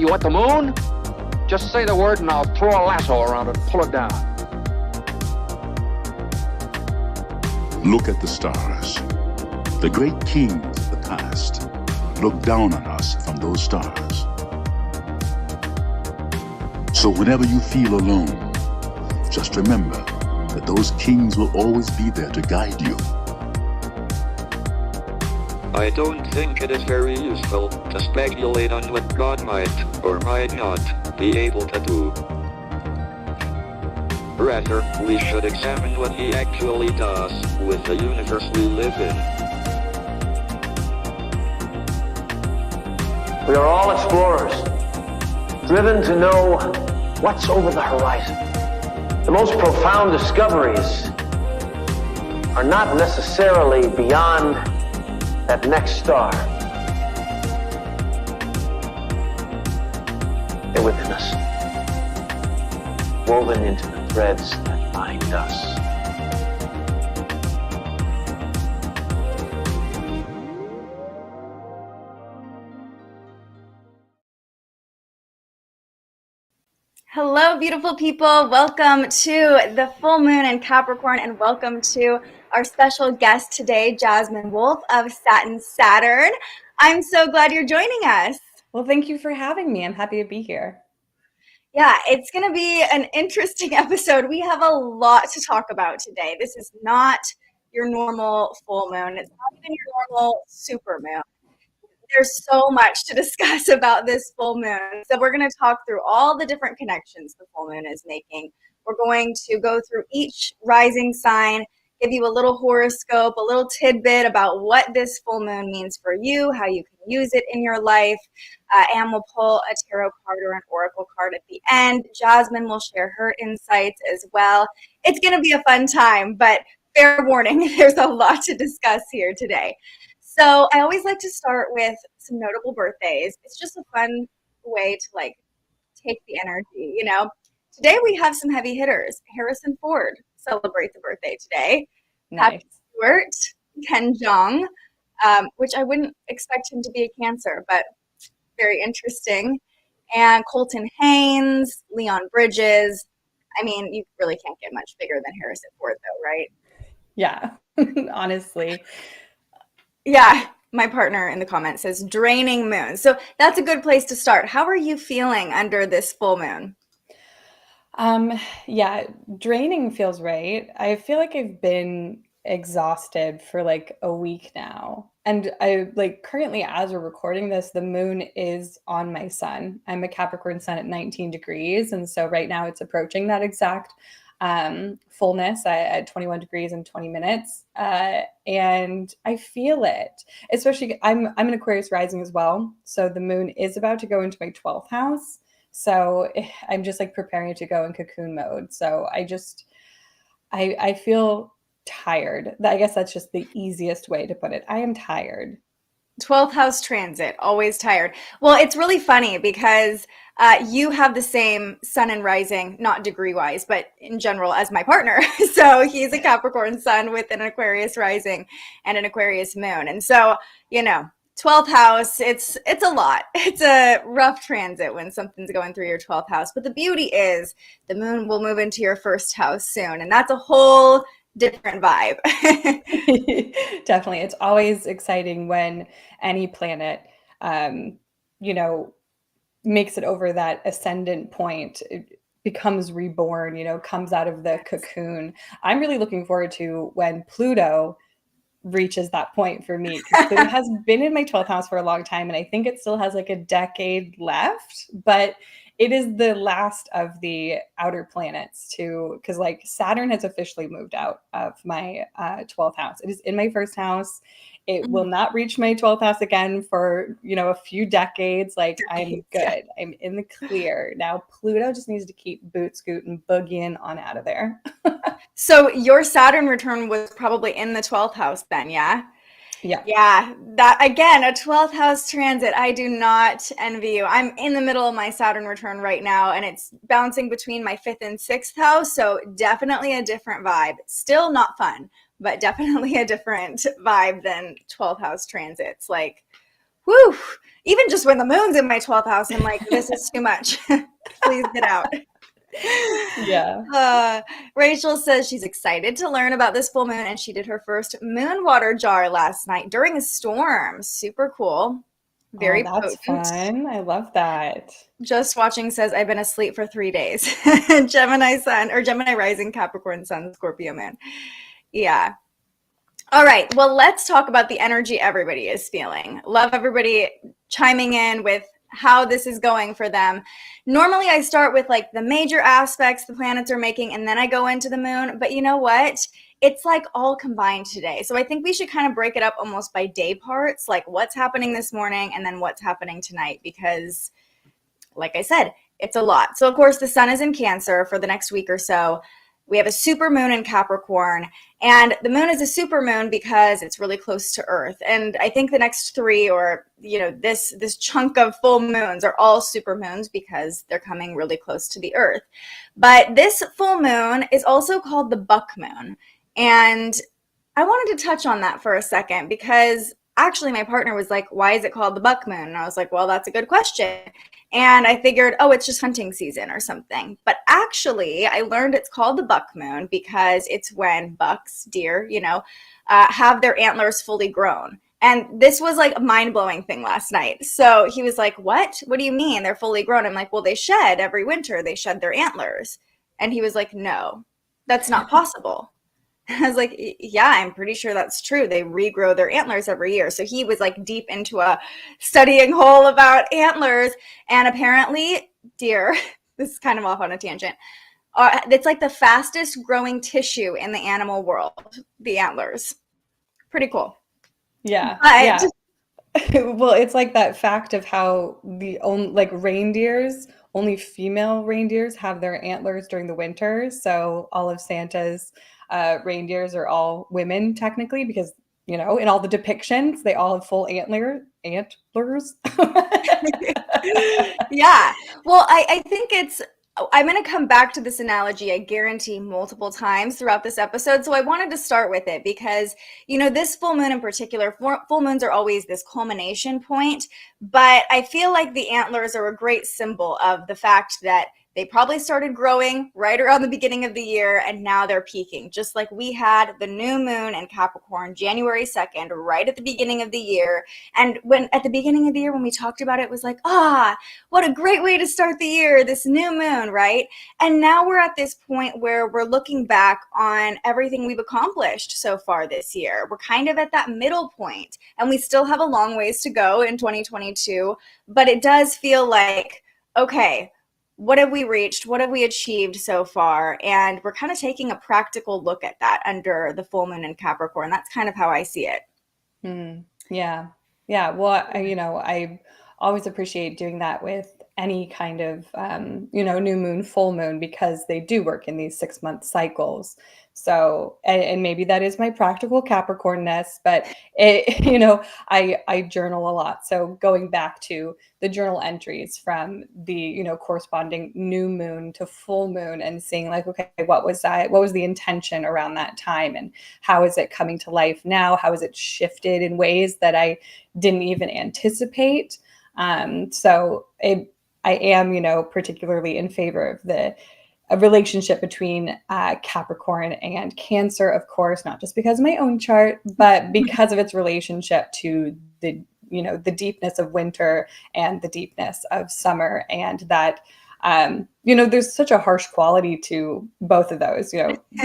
You want the moon? Just say the word and I'll throw a lasso around it and pull it down. Look at the stars. The great kings of the past look down on us from those stars. So whenever you feel alone, just remember that those kings will always be there to guide you. I don't think it is very useful to speculate on what God might or might not be able to do. Rather, we should examine what he actually does with the universe we live in. We are all explorers, driven to know what's over the horizon. The most profound discoveries are not necessarily beyond that next star. They're within us, woven into the threads that bind us. Hello, beautiful people. Welcome to the full moon in Capricorn, and welcome to our special guest today, Jasmine Wolfe of Saturn. I'm so glad you're joining us. Well, thank you for having me. I'm happy to be here. Yeah, it's going to be an interesting episode. We have a lot to talk about today. This is not your normal full moon. It's not even your normal super moon. There's so much to discuss about this full moon. So we're going to talk through all the different connections the full moon is making. We're going to go through each rising sign, give you a little horoscope, a little tidbit about what this full moon means for you, how you can use it in your life, and we'll pull a tarot card or an oracle card at the end. Jasmine will share her insights as well. It's going to be a fun time, but fair warning, there's a lot to discuss here today. So I always like to start with some notable birthdays. It's just a fun way to take the energy, you know. Today we have some heavy hitters. Harrison Ford celebrates a birthday today. Nice. Patrick Stewart, Ken Jeong, which I wouldn't expect him to be a Cancer, but very interesting. And Colton Haynes, Leon Bridges. I mean, you really can't get much bigger than Harrison Ford though, right? Yeah, honestly. Yeah, my partner in the comments says draining moon. So that's a good place to start. How are you feeling under this full moon? Yeah, draining feels right. I feel like I've been exhausted for like a week now. And I currently, as we're recording this, the moon is on my sun. I'm a Capricorn sun at 19 degrees. And so right now it's approaching that exact fullness at 21 degrees and 20 minutes. And I feel it, especially I'm an Aquarius rising as well. So the moon is about to go into my 12th house. So I'm just preparing to go in cocoon mode. So I feel tired. I guess that's just the easiest way to put it. I am tired. 12th house transit, always tired. Well, it's really funny because you have the same sun and rising, not degree wise, but in general as my partner. So he's a Capricorn sun with an Aquarius rising and an Aquarius moon. And so, 12th house, it's a lot. It's a rough transit when something's going through your 12th house. But the beauty is the moon will move into your first house soon. And that's a whole different vibe. Definitely. It's always exciting when any planet, makes it over that ascendant point, it becomes reborn, comes out of the cocoon. I'm really looking forward to when Pluto reaches that point for me, because Pluto has been in my 12th house for a long time, and I think it still has a decade left, but it is the last of the outer planets because Saturn has officially moved out of my 12th house. It is in my first house. It will not reach my 12th house again for, a few decades. I'm good. I'm in the clear. Now Pluto just needs to keep boot scooting, boogieing on out of there. So your Saturn return was probably in the 12th house then, yeah? Yeah. Yeah. That, again, a 12th house transit. I do not envy you. I'm in the middle of my Saturn return right now, and it's bouncing between my 5th and 6th house. So definitely a different vibe. Still not fun, but definitely a different vibe than 12th house transits. Whew, Even just when the moon's in my 12th house, I'm like, this is too much. Please get out. Yeah. Rachel says she's excited to learn about this full moon, and she did her first moon water jar last night during a storm. Super cool. Very that's potent. fun. I love that. Just Watching says, I've been asleep for 3 days. Gemini sun, or Gemini rising, Capricorn sun, Scorpio moon. Yeah. All right. Well, let's talk about the energy everybody is feeling. Love everybody chiming in with how this is going for them. Normally, I start with like the major aspects the planets are making, and then I go into the moon. But you know what? It's like all combined today. So I think we should kind of break it up almost by day parts, like what's happening this morning and then what's happening tonight, because like I said, it's a lot. So of course the sun is in Cancer for the next week or so. We have a super moon in Capricorn, and the moon is a super moon because it's really close to Earth. And I think the next 3, or this chunk of full moons are all super moons because they're coming really close to the Earth. But this full moon is also called the buck moon. And I wanted to touch on that for a second because actually my partner was like, why is it called the buck moon? And I was like, well, that's a good question. And I figured, oh, it's just hunting season or something. But actually, I learned it's called the buck moon because it's when bucks, deer, have their antlers fully grown. And this was like a mind-blowing thing last night. So he was like, what? What do you mean they're fully grown? I'm like, well, they shed every winter. They shed their antlers. And he was like, no, that's not possible. I was like, yeah, I'm pretty sure that's true. They regrow their antlers every year. So he was like deep into a studying hole about antlers. And apparently deer, this is kind of off on a tangent, it's like the fastest growing tissue in the animal world, the antlers. Pretty cool. Yeah. But, yeah. Well, it's like that fact of how reindeers, only female reindeers have their antlers during the winter. So all of Santa's reindeers are all women technically because, in all the depictions, they all have full antlers. Yeah. Well, I think I'm going to come back to this analogy, I guarantee, multiple times throughout this episode. So I wanted to start with it because, this full moon in particular, full moons are always this culmination point. But I feel like the antlers are a great symbol of the fact that they probably started growing right around the beginning of the year, and now they're peaking. Just like we had the new moon in Capricorn, January 2nd, right at the beginning of the year. And at the beginning of the year, when we talked about it, it was like, what a great way to start the year, this new moon, right? And now we're at this point where we're looking back on everything we've accomplished so far this year. We're kind of at that middle point, and we still have a long ways to go in 2022, but it does feel like, okay, what have we reached? What have we achieved so far? And we're kind of taking a practical look at that under the full moon in Capricorn. That's kind of how I see it. Yeah. Yeah. Well, I always appreciate doing that with any kind of, new moon, full moon, because they do work in these 6-month cycles. So, and maybe that is my practical Capricornness, but I journal a lot. So going back to the journal entries from the, corresponding new moon to full moon and seeing like, okay, what was that? What was the intention around that time? And how is it coming to life now? How has it shifted in ways that I didn't even anticipate? So I am, particularly in favor of a relationship between Capricorn and Cancer, of course, not just because of my own chart, but because of its relationship to the deepness of winter and the deepness of summer. And that, there's such a harsh quality to both of those,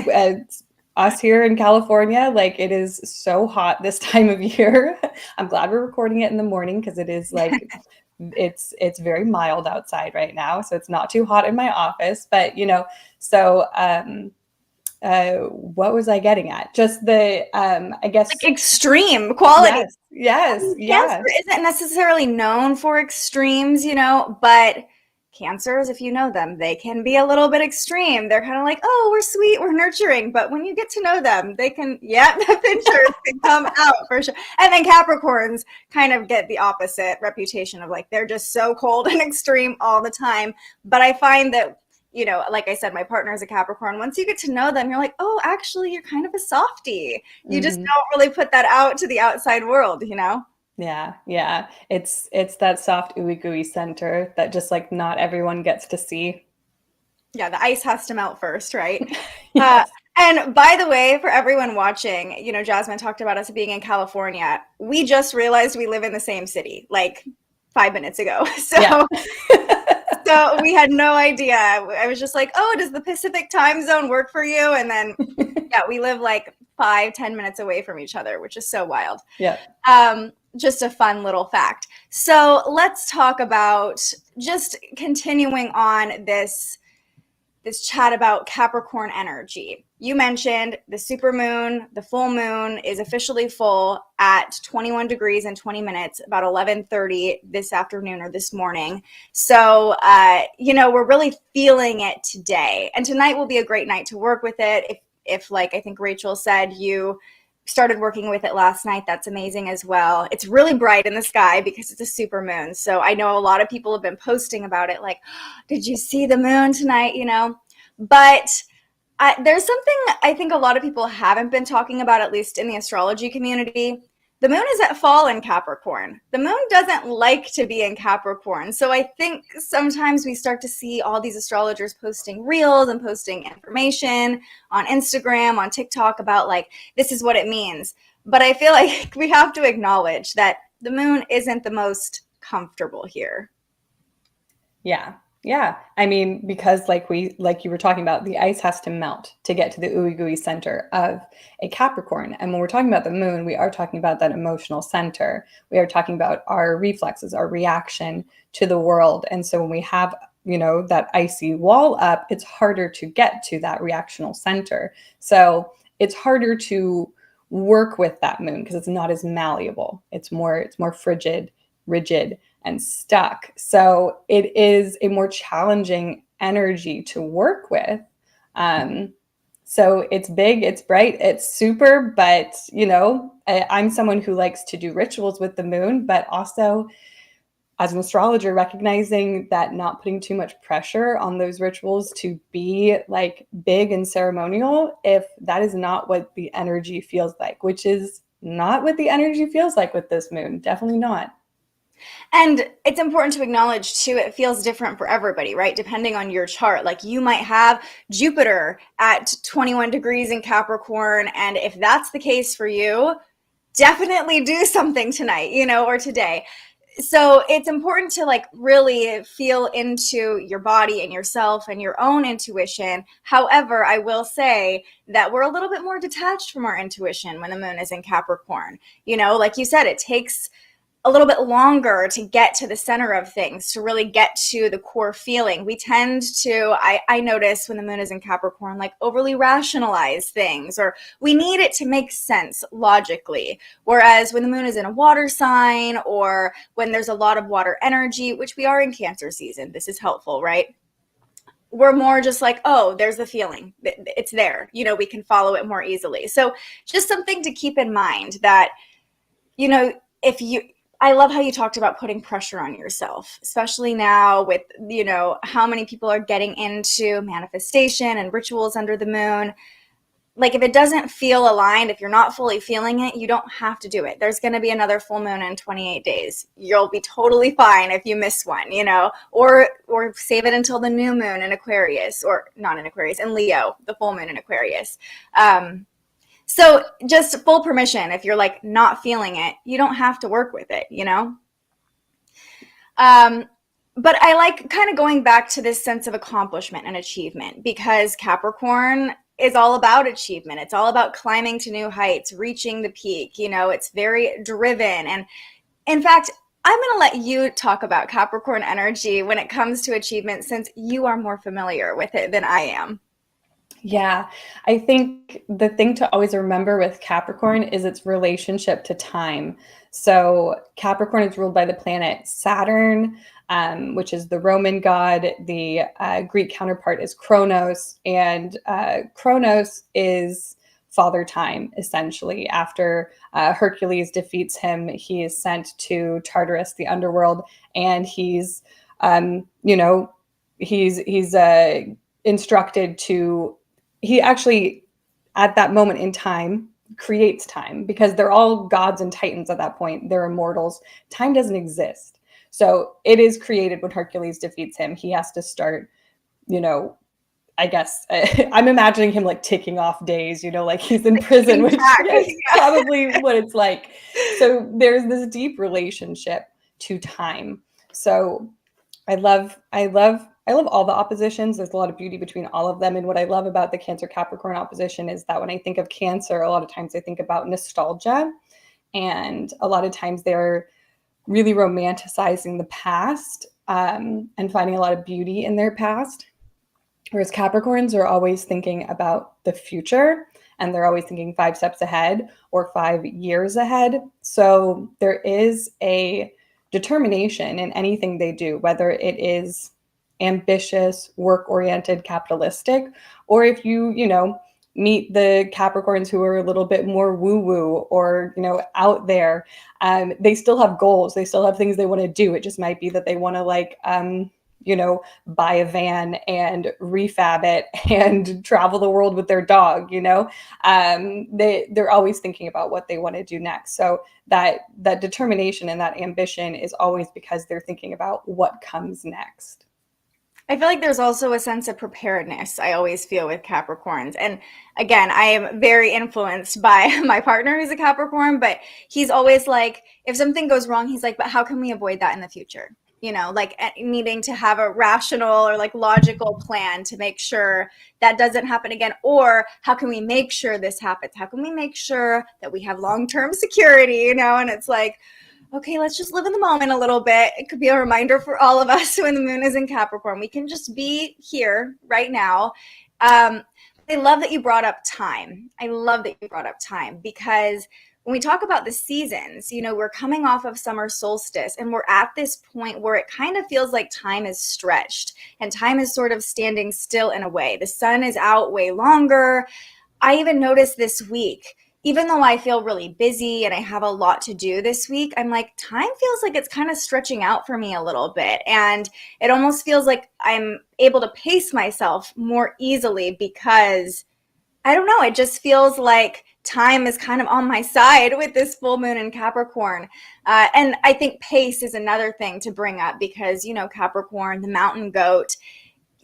as us here in California, like it is so hot this time of year. I'm glad we're recording it in the morning because it is like it's very mild outside right now, so it's not too hot in my office. But what was I getting at? Just the I guess like extreme quality. Yes. Cancer isn't necessarily known for extremes, but Cancers, if you know them, they can be a little bit extreme. They're kind of like, oh, we're sweet, we're nurturing. But when you get to know them, they can, the pictures can come out for sure. And then Capricorns kind of get the opposite reputation of like, they're just so cold and extreme all the time. But I find that, like I said, my partner is a Capricorn. Once you get to know them, you're like, oh, actually, you're kind of a softie. You just don't really put that out to the outside world, Yeah. It's that soft ooey gooey center that just like not everyone gets to see. Yeah, the ice has to melt first, right? Yes. And by the way, for everyone watching, Jasmine talked about us being in California. We just realized we live in the same city, like 5 minutes ago. So, Yeah. so we had no idea. I was just like, oh, does the Pacific time zone work for you? And then, yeah, we live like 5-10 minutes away from each other, which is so wild. Yeah. Just a fun little fact. So let's talk about just continuing on this chat about Capricorn energy. You mentioned the super moon, the full moon is officially full at 21 degrees and 20 minutes, about 11:30 this afternoon or this morning. So, we're really feeling it today. And tonight will be a great night to work with it. If like I think Rachel said, you started working with it last night, that's amazing as well. It's really bright in the sky because it's a super moon. So I know a lot of people have been posting about it like, did you see the moon tonight? But there's something I think a lot of people haven't been talking about, at least in the astrology community. The moon is at fall in Capricorn. The moon doesn't like to be in Capricorn. So I think sometimes we start to see all these astrologers posting reels and posting information on Instagram, on TikTok about like, this is what it means. But I feel like we have to acknowledge that the moon isn't the most comfortable here. Yeah. I mean, because like you were talking about, the ice has to melt to get to the ooey gooey center of a Capricorn. And when we're talking about the moon, we are talking about that emotional center. We are talking about our reflexes, our reaction to the world. And so when we have, that icy wall up, it's harder to get to that reactional center. So it's harder to work with that moon because it's not as malleable. It's more frigid, rigid, and stuck. So it is a more challenging energy to work with. So it's big, it's bright, it's super, but I'm someone who likes to do rituals with the moon, but also as an astrologer, recognizing that not putting too much pressure on those rituals to be like big and ceremonial, if that is not what the energy feels like, which is not what the energy feels like with this moon. Definitely not. And it's important to acknowledge too, it feels different for everybody, right? Depending on your chart. Like you might have Jupiter at 21 degrees in Capricorn. And if that's the case for you, definitely do something tonight, or today. So it's important to like really feel into your body and yourself and your own intuition. However, I will say that we're a little bit more detached from our intuition when the moon is in Capricorn. Like you said, it takes a little bit longer to get to the center of things, to really get to the core feeling. We tend to, I notice when the moon is in Capricorn, like overly rationalize things, or we need it to make sense logically. Whereas when the moon is in a water sign, or when there's a lot of water energy, which we are in Cancer season, this is helpful, right? We're more just like, oh, there's the feeling. It's there. We can follow it more easily. So just something to keep in mind that, I love how you talked about putting pressure on yourself, especially now with, how many people are getting into manifestation and rituals under the moon. Like if it doesn't feel aligned, if you're not fully feeling it, you don't have to do it. There's going to be another full moon in 28 days. You'll be totally fine if you miss one, or save it until the new moon in Aquarius, or not in Aquarius, in Leo, the full moon in Aquarius. So just full permission. If you're like not feeling it, you don't have to work with it, But I like kind of going back to this sense of accomplishment and achievement, because Capricorn is all about achievement. It's all about climbing to new heights, reaching the peak. It's very driven. And in fact, I'm going to let you talk about Capricorn energy when it comes to achievement, since you are more familiar with it than I am. Yeah, I think the thing to always remember with Capricorn is its relationship to time. So Capricorn is ruled by the planet Saturn, which is the Roman god. The Greek counterpart is Kronos, and Kronos is father time, essentially. After Hercules defeats him, he is sent to Tartarus, the underworld, and he's instructed to. He actually, at that moment in time, creates time, because they're all gods and titans at that point. They're immortals. Time doesn't exist. So it is created when Hercules defeats him. He has to start, you know, I guess I'm imagining him like ticking off days, you know, like he's in prison, which is probably what it's like. So there's this deep relationship to time. So I love all the oppositions. There's a lot of beauty between all of them. And what I love about the Cancer Capricorn opposition is that when I think of Cancer, a lot of times I think about nostalgia. And a lot of times they're really romanticizing the past and finding a lot of beauty in their past. Whereas Capricorns are always thinking about the future, and they're always thinking 5 steps ahead or 5 years ahead. So there is a determination in anything they do, whether it is ambitious, work-oriented, capitalistic, or if you meet the Capricorns who are a little bit more woo-woo or, out there, they still have goals. They still have things they want to do. It just might be that they want to buy a van and refab it and travel the world with their dog, they're always thinking about what they want to do next. So that determination and that ambition is always because they're thinking about what comes next. I feel like there's also a sense of preparedness, I always feel, with Capricorns. And again, I am very influenced by my partner who's a Capricorn, but he's always like, if something goes wrong, he's like, but how can we avoid that in the future? Like needing to have a rational or like logical plan to make sure that doesn't happen again. Or how can we make sure this happens? How can we make sure that we have long-term security, And it's like, okay, let's just live in the moment a little bit. It could be a reminder for all of us when the moon is in Capricorn. We can just be here right now. I love that you brought up time. Because when we talk about the seasons, we're coming off of summer solstice, and we're at this point where it kind of feels like time is stretched and time is sort of standing still in a way. The sun is out way longer. I even noticed this week, even though I feel really busy and I have a lot to do this week, I'm like, time feels like it's kind of stretching out for me a little bit. And it almost feels like I'm able to pace myself more easily because, I don't know, it just feels like time is kind of on my side with this full moon in Capricorn. And I think pace is another thing to bring up because, Capricorn, the mountain goat,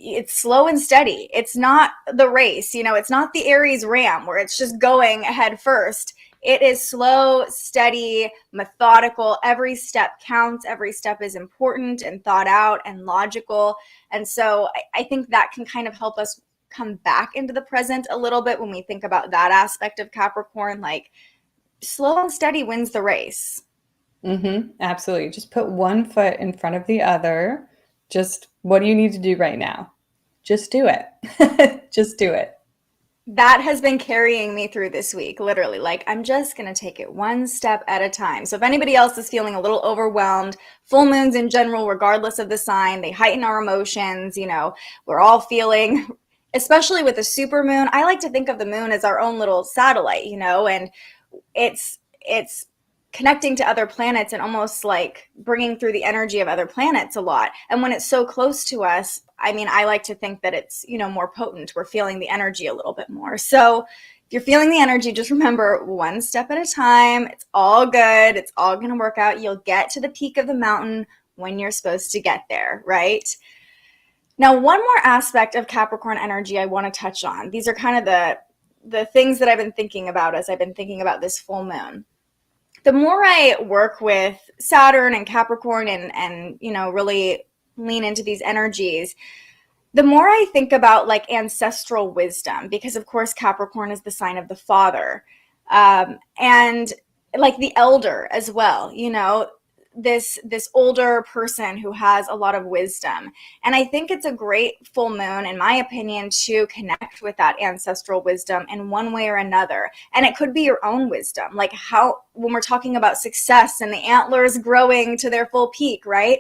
it's slow and steady. It's not the race, it's not the Aries ram where it's just going ahead first. It is slow, steady, methodical. Every step counts. Every step is important and thought out and logical. And so I think that can kind of help us come back into the present a little bit when we think about that aspect of Capricorn, like slow and steady wins the race. Absolutely. Just put one foot in front of the other. Just what do you need to do right now? Just do it. Just do it. That has been carrying me through this week, literally. Like, I'm just going to take it one step at a time. So if anybody else is feeling a little overwhelmed, full moons in general, regardless of the sign, they heighten our emotions. We're all feeling, especially with the super moon. I like to think of the moon as our own little satellite, and it's connecting to other planets and almost like bringing through the energy of other planets a lot. And when it's so close to us, I like to think that it's, more potent. We're feeling the energy a little bit more. So if you're feeling the energy, just remember one step at a time. It's all good. It's all going to work out. You'll get to the peak of the mountain when you're supposed to get there, right? Now, one more aspect of Capricorn energy I want to touch on. These are kind of the things that I've been thinking about as I've been thinking about this full moon. The more I work with Saturn and Capricorn and really lean into these energies, the more I think about like ancestral wisdom, because of course Capricorn is the sign of the father, and like the elder as well, this older person who has a lot of wisdom. And I think it's a great full moon, in my opinion, to connect with that ancestral wisdom in one way or another. And it could be your own wisdom, like when we're talking about success and the antlers growing to their full peak, right?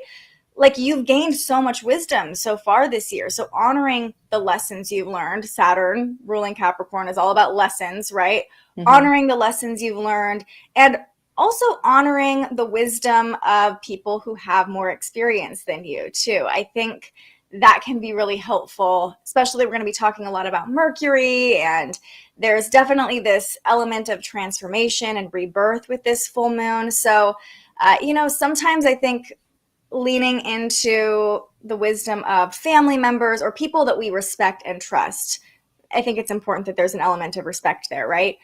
Like, you've gained so much wisdom so far this year. So honoring the lessons you've learned, Saturn ruling Capricorn is all about lessons, right? Honoring the lessons you've learned, and also honoring the wisdom of people who have more experience than you too. I think that can be really helpful, especially we're going to be talking a lot about Mercury, and there's definitely this element of transformation and rebirth with this full moon. So, sometimes I think leaning into the wisdom of family members or people that we respect and trust, I think it's important that there's an element of respect there, right?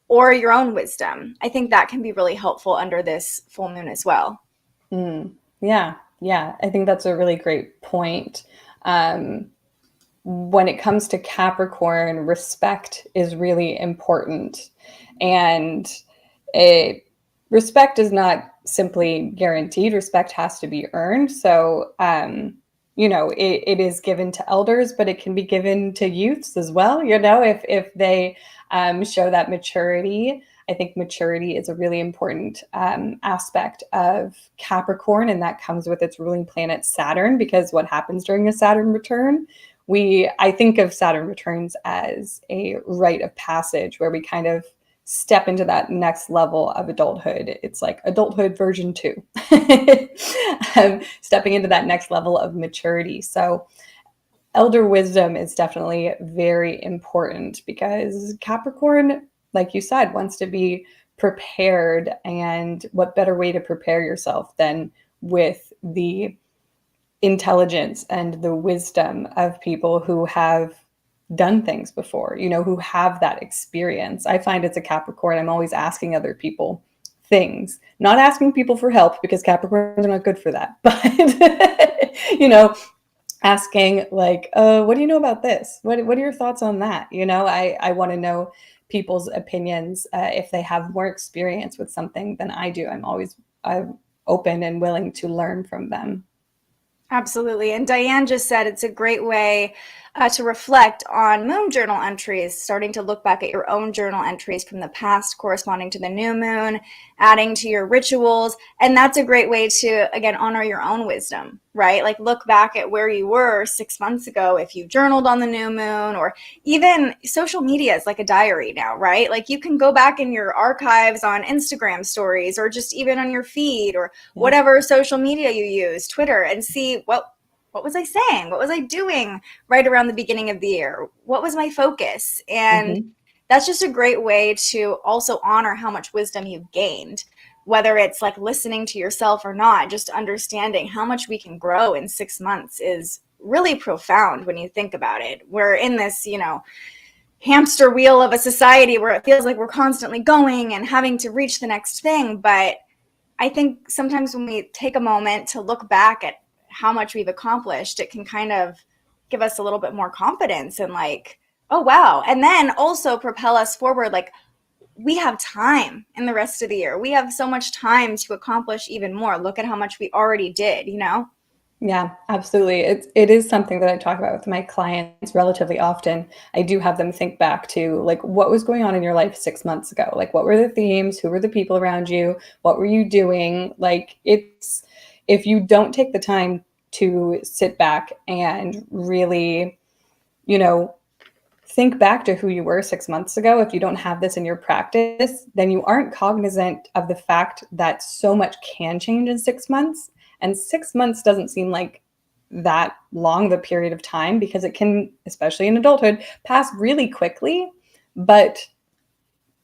Or your own wisdom. I think that can be really helpful under this full moon as well. Yeah. I think that's a really great point. When it comes to Capricorn, respect is really important. And respect is not simply guaranteed. Respect has to be earned. So, it is given to elders, but it can be given to youths as well. If they show that maturity. I think maturity is a really important aspect of Capricorn, and that comes with its ruling planet Saturn, because what happens during a Saturn return, I think of Saturn returns as a rite of passage where we kind of step into that next level of adulthood. It's like adulthood version 2, stepping into that next level of maturity. So elder wisdom is definitely very important, because Capricorn, like you said, wants to be prepared. And what better way to prepare yourself than with the intelligence and the wisdom of people who have done things before, who have that experience. I find as a Capricorn, I'm always asking other people things, not asking people for help, because Capricorns are not good for that. But, asking like, what do you know about this? What are your thoughts on that? I want to know people's opinions. If they have more experience with something than I do, I'm open and willing to learn from them. Absolutely. And Diane just said it's a great way to reflect on moon journal entries, starting to look back at your own journal entries from the past corresponding to the new moon, adding to your rituals. And that's a great way to, again, honor your own wisdom, right? Like look back at where you were 6 months ago if you journaled on the new moon, or even social media is like a diary now, right? Like you can go back in your archives on Instagram stories, or just even on your feed, or whatever social media you use, Twitter, and see what was I saying? What was I doing right around the beginning of the year? What was my focus? And that's just a great way to also honor how much wisdom you've gained, whether it's like listening to yourself or not. Just understanding how much we can grow in 6 months is really profound when you think about it. We're in this, hamster wheel of a society where it feels like we're constantly going and having to reach the next thing. But I think sometimes when we take a moment to look back at how much we've accomplished, it can kind of give us a little bit more confidence and like, oh, wow. And then also propel us forward. Like we have time in the rest of the year. We have so much time to accomplish even more. Look at how much we already did, Yeah, absolutely. It is something that I talk about with my clients relatively often. I do have them think back to like what was going on in your life 6 months ago. Like what were the themes? Who were the people around you? What were you doing? Like if you don't take the time to sit back and really, think back to who you were 6 months ago, if you don't have this in your practice, then you aren't cognizant of the fact that so much can change in 6 months. And 6 months doesn't seem like that long of a period of time, because it can, especially in adulthood, pass really quickly. But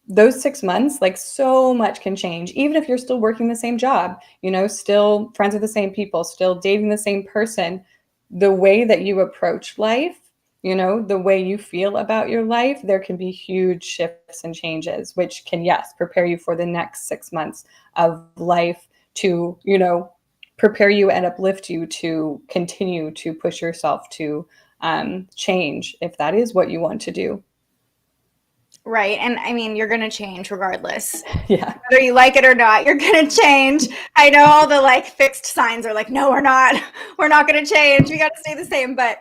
those 6 months, like so much can change, even if you're still working the same job, still friends with the same people, still dating the same person. The way that you approach life, the way you feel about your life, there can be huge shifts and changes, which can, yes, prepare you for the next 6 months of life to, prepare you and uplift you to continue to push yourself to change, if that is what you want to do. Right. And I mean, you're going to change regardless. Yeah. Whether you like it or not, you're going to change. I know all the like fixed signs are like, no, we're not. We're not going to change. We got to stay the same. But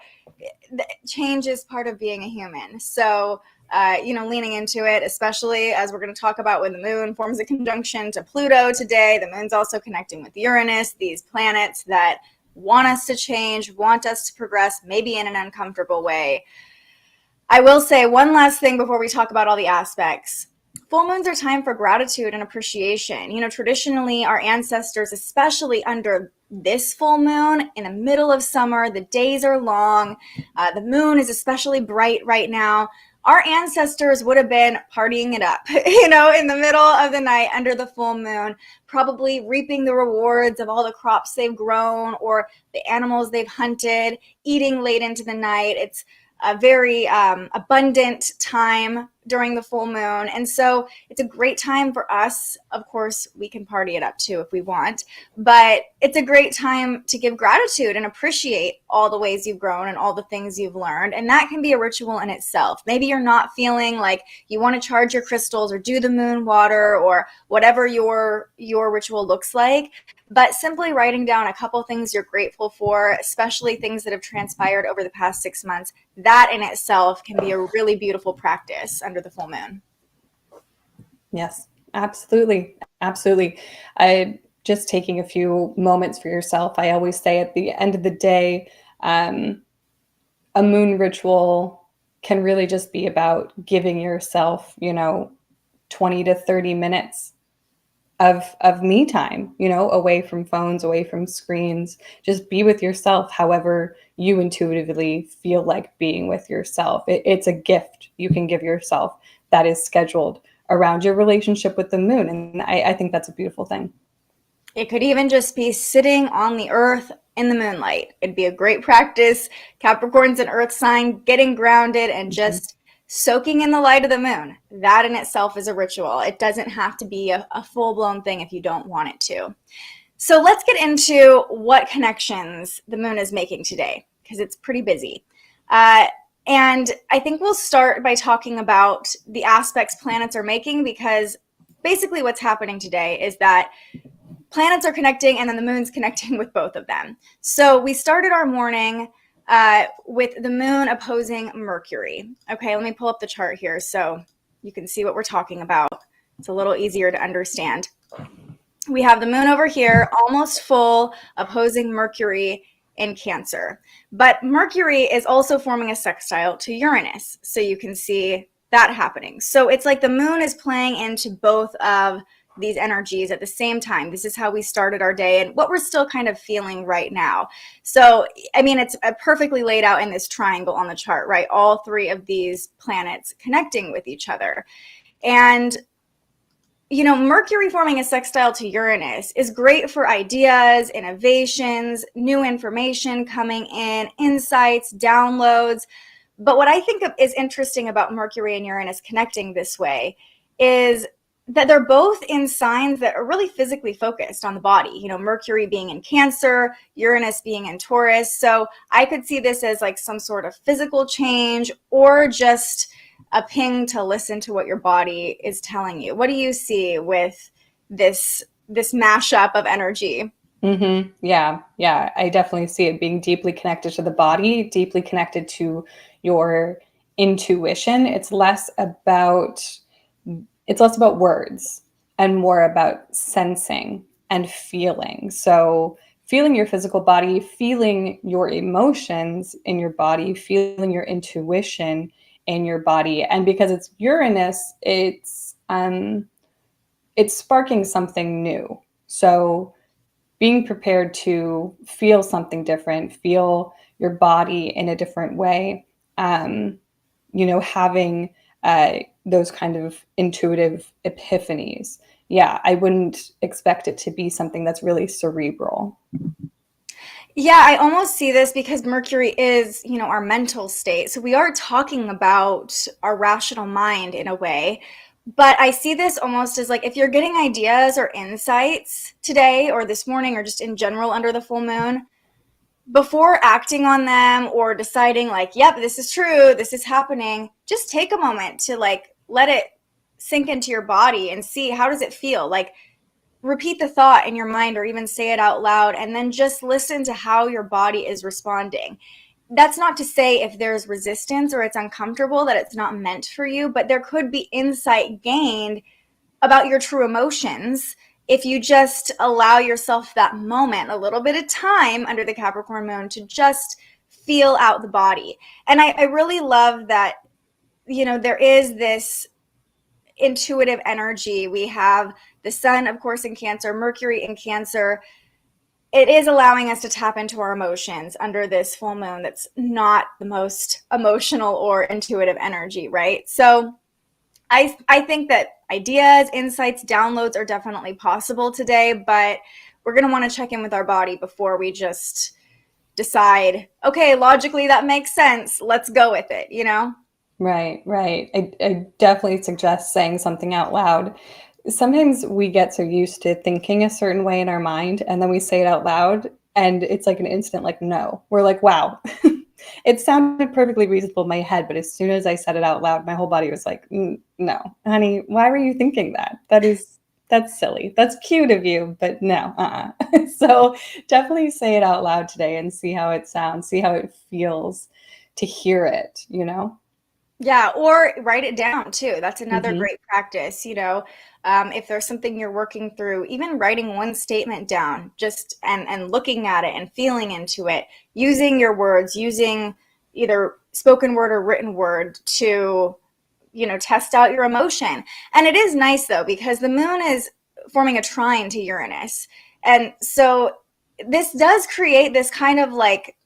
change is part of being a human. So, leaning into it, especially as we're going to talk about when the moon forms a conjunction to Pluto today. The moon's also connecting with Uranus, these planets that want us to change, want us to progress, maybe in an uncomfortable way. I will say one last thing before we talk about all the aspects. Full moons are time for gratitude and appreciation. Traditionally, our ancestors, especially under this full moon in the middle of summer. The days are long. The moon is especially bright right now. Our ancestors would have been partying it up, in the middle of the night under the full moon, probably reaping the rewards of all the crops they've grown or the animals they've hunted, eating late into the night. It's a very abundant time during the full moon. And so it's a great time for us. Of course, we can party it up too if we want, but it's a great time to give gratitude and appreciate all the ways you've grown and all the things you've learned. And that can be a ritual in itself. Maybe you're not feeling like you want to charge your crystals or do the moon water or whatever your ritual looks like, but simply writing down a couple things you're grateful for, especially things that have transpired over the past 6 months, that in itself can be a really beautiful practice under the full moon. Yes, absolutely. Absolutely. Just taking a few moments for yourself. I always say at the end of the day, a moon ritual can really just be about giving yourself, 20 to 30 minutes of me time, away from phones, away from screens. Just be with yourself however you intuitively feel like being with yourself. It's a gift you can give yourself that is scheduled around your relationship with the moon. And I think that's a beautiful thing. It could even just be sitting on the earth in the moonlight. It'd be a great practice. Capricorn's an earth sign, getting grounded and just soaking in the light of the moon. That in itself is a ritual. It doesn't have to be a full-blown thing if you don't want it to. So let's get into what connections the moon is making today, because it's pretty busy. And I think we'll start by talking about the aspects planets are making, because basically what's happening today is that planets are connecting and then the moon's connecting with both of them. So we started our morning with the moon opposing Mercury. Okay, let me pull up the chart here so you can see what we're talking about. It's a little easier to understand. We have the moon over here, almost full, opposing Mercury in Cancer. But Mercury is also forming a sextile to Uranus, so you can see that happening. So it's like the moon is playing into both of these energies at the same time. This is how we started our day and what we're still kind of feeling right now. So, I mean, it's perfectly laid out in this triangle on the chart, right? All three of these planets connecting with each other. And, Mercury forming a sextile to Uranus is great for ideas, innovations, new information coming in, insights, downloads. But what I think is interesting about Mercury and Uranus connecting this way is that they're both in signs that are really physically focused on the body, Mercury being in Cancer, Uranus being in Taurus. So I could see this as like some sort of physical change or just a ping to listen to what your body is telling you. What do you see with this mashup of energy? Mm-hmm. Yeah. I definitely see it being deeply connected to the body, deeply connected to your intuition. It's less about words and more about sensing and feeling. So feeling your physical body, feeling your emotions in your body, feeling your intuition in your body. And because it's Uranus, it's sparking something new. So being prepared to feel something different, feel your body in a different way, having those kind of intuitive epiphanies. Yeah, I wouldn't expect it to be something that's really cerebral. Yeah, I almost see this because Mercury is, our mental state. So we are talking about our rational mind in a way. But I see this almost as like if you're getting ideas or insights today or this morning or just in general under the full moon, before acting on them or deciding like, yep, this is true, this is happening, just take a moment to like let it sink into your body and see how does it feel. Like repeat the thought in your mind or even say it out loud and then just listen to how your body is responding. That's not to say if there's resistance or it's uncomfortable that it's not meant for you, but there could be insight gained about your true emotions if you just allow yourself that moment, a little bit of time under the Capricorn moon to just feel out the body. And I really love that, there is this intuitive energy. We have the sun, of course, in Cancer, Mercury in Cancer. it is allowing us to tap into our emotions under this full moon that's not the most emotional or intuitive energy, right? So I think that ideas, insights, downloads are definitely possible today, but we're going to want to check in with our body before we just decide, okay, logically that makes sense. Let's go with it, you know? Right, right. I definitely suggest saying something out loud. Sometimes we get so used to thinking a certain way in our mind, and then we say it out loud, and it's like an instant, like, no. We're like, wow, it sounded perfectly reasonable in my head, but as soon as I said it out loud, my whole body was like, no, honey, why were you thinking that? That's silly. That's cute of you, but no, So definitely say it out loud today and see how it sounds, see how it feels to hear it, you know? Yeah, or write it down too. That's another Mhm. great practice, you know. If there's something you're working through, even writing one statement down, just and looking at it and feeling into it, using your words, using either spoken word or written word to, you know, test out your emotion. And it is nice though, because the moon is forming a trine to Uranus. And so this does create this kind of like,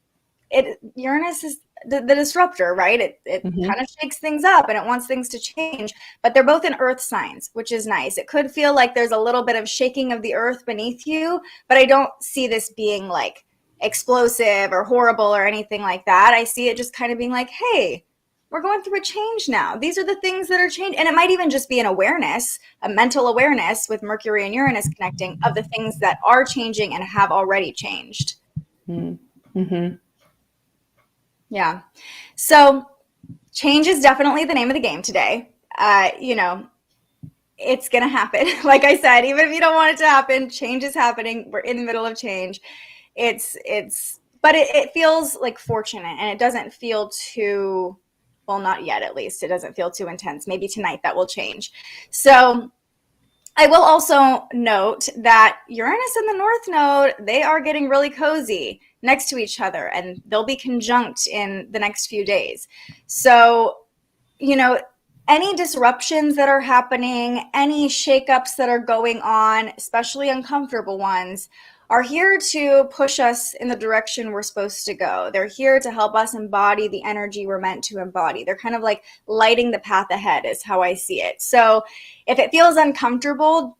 Uranus is the disruptor, right? It Mhm. kind of shakes things up and it wants things to change, but they're both in earth signs, which is nice. It could feel like there's a little bit of shaking of the earth beneath you, but I don't see this being like explosive or horrible or anything like that. I see it just kind of being like, hey, we're going through a change now. These are the things that are changing. And it might even just be an awareness, a mental awareness with Mercury and Uranus connecting of the things that are changing and have already changed. Mm-hmm. Yeah. So change is definitely the name of the game today. You know, it's going to happen. Like I said, even if you don't want it to happen, change is happening. We're in the middle of change. But it feels like fortunate, and it doesn't feel too, well, not yet, at least. It doesn't feel too intense. Maybe tonight that will change. So I will also note that Uranus and the North Node, they are getting really cozy next to each other, and they'll be conjunct in the next few days. So, you know, any disruptions that are happening, any shakeups that are going on, especially uncomfortable ones, are here to push us in the direction we're supposed to go. They're here to help us embody the energy we're meant to embody. They're kind of like lighting the path ahead, is how I see it. So if it feels uncomfortable,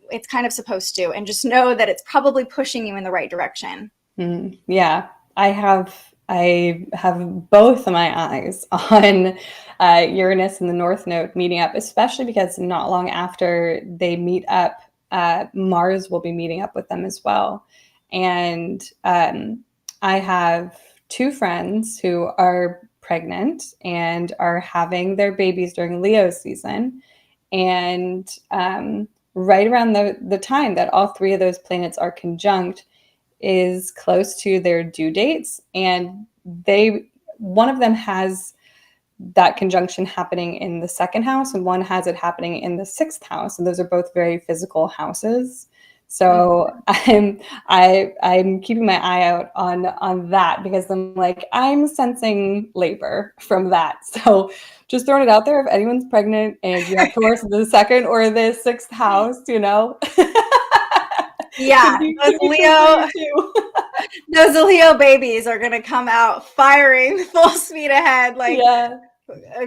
it's kind of supposed to, and just know that it's probably pushing you in the right direction. Yeah, I have both of my eyes on Uranus and the North Node meeting up, especially because not long after they meet up, Mars will be meeting up with them as well. And I have two friends who are pregnant and are having their babies during Leo season. And right around the time that all three of those planets are conjunct is close to their due dates, and one of them has that conjunction happening in the second house and one has it happening in the sixth house, and those are both very physical houses. So I'm keeping my eye out on that, because I'm sensing labor from that. So just throwing it out there, if anyone's pregnant and you have Taurus in the second or the sixth house, you know. Yeah, those Leo babies are going to come out firing full speed ahead, like yeah.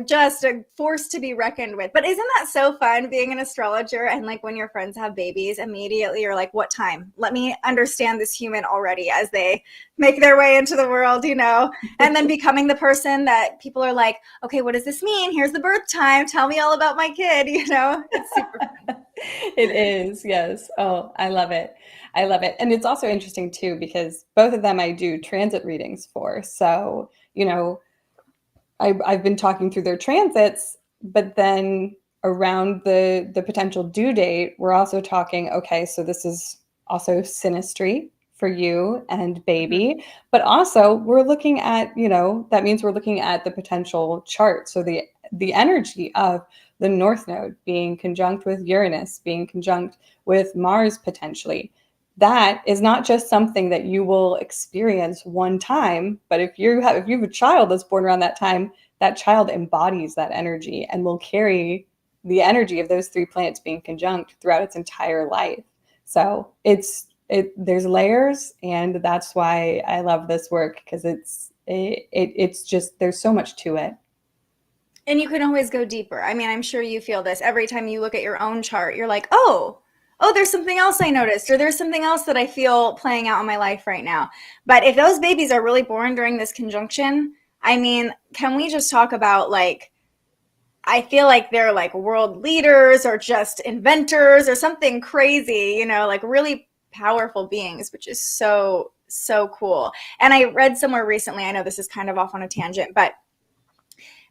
just a force to be reckoned with. But isn't that so fun, being an astrologer, and like when your friends have babies, immediately you're like, what time? Let me understand this human already as they make their way into the world, you know, and then becoming the person that people are like, okay, what does this mean? Here's the birth time. Tell me all about my kid, you know. It's super fun. It is, yes. Oh, I love it. I love it. And it's also interesting too, because both of them I do transit readings for. So, you know, I've been talking through their transits, but then around the potential due date, we're also talking, okay, so this is also synastry for you and baby, but also we're looking at, you know, that means we're looking at the potential chart. So the energy of the North Node being conjunct with Uranus, being conjunct with Mars potentially, that is not just something that you will experience one time, but if you have a child that's born around that time, that child embodies that energy and will carry the energy of those three planets being conjunct throughout its entire life. So it's there's layers, and that's why I love this work, because it's just, there's so much to it. And you can always go deeper. I mean, I'm sure you feel this every time you look at your own chart. You're like, oh, there's something else I noticed, or there's something else that I feel playing out in my life right now. But if those babies are really born during this conjunction, I mean, can we just talk about, like, I feel like they're like world leaders or just inventors or something crazy, you know, like really powerful beings, which is so, so cool. And I read somewhere recently, I know this is kind of off on a tangent, but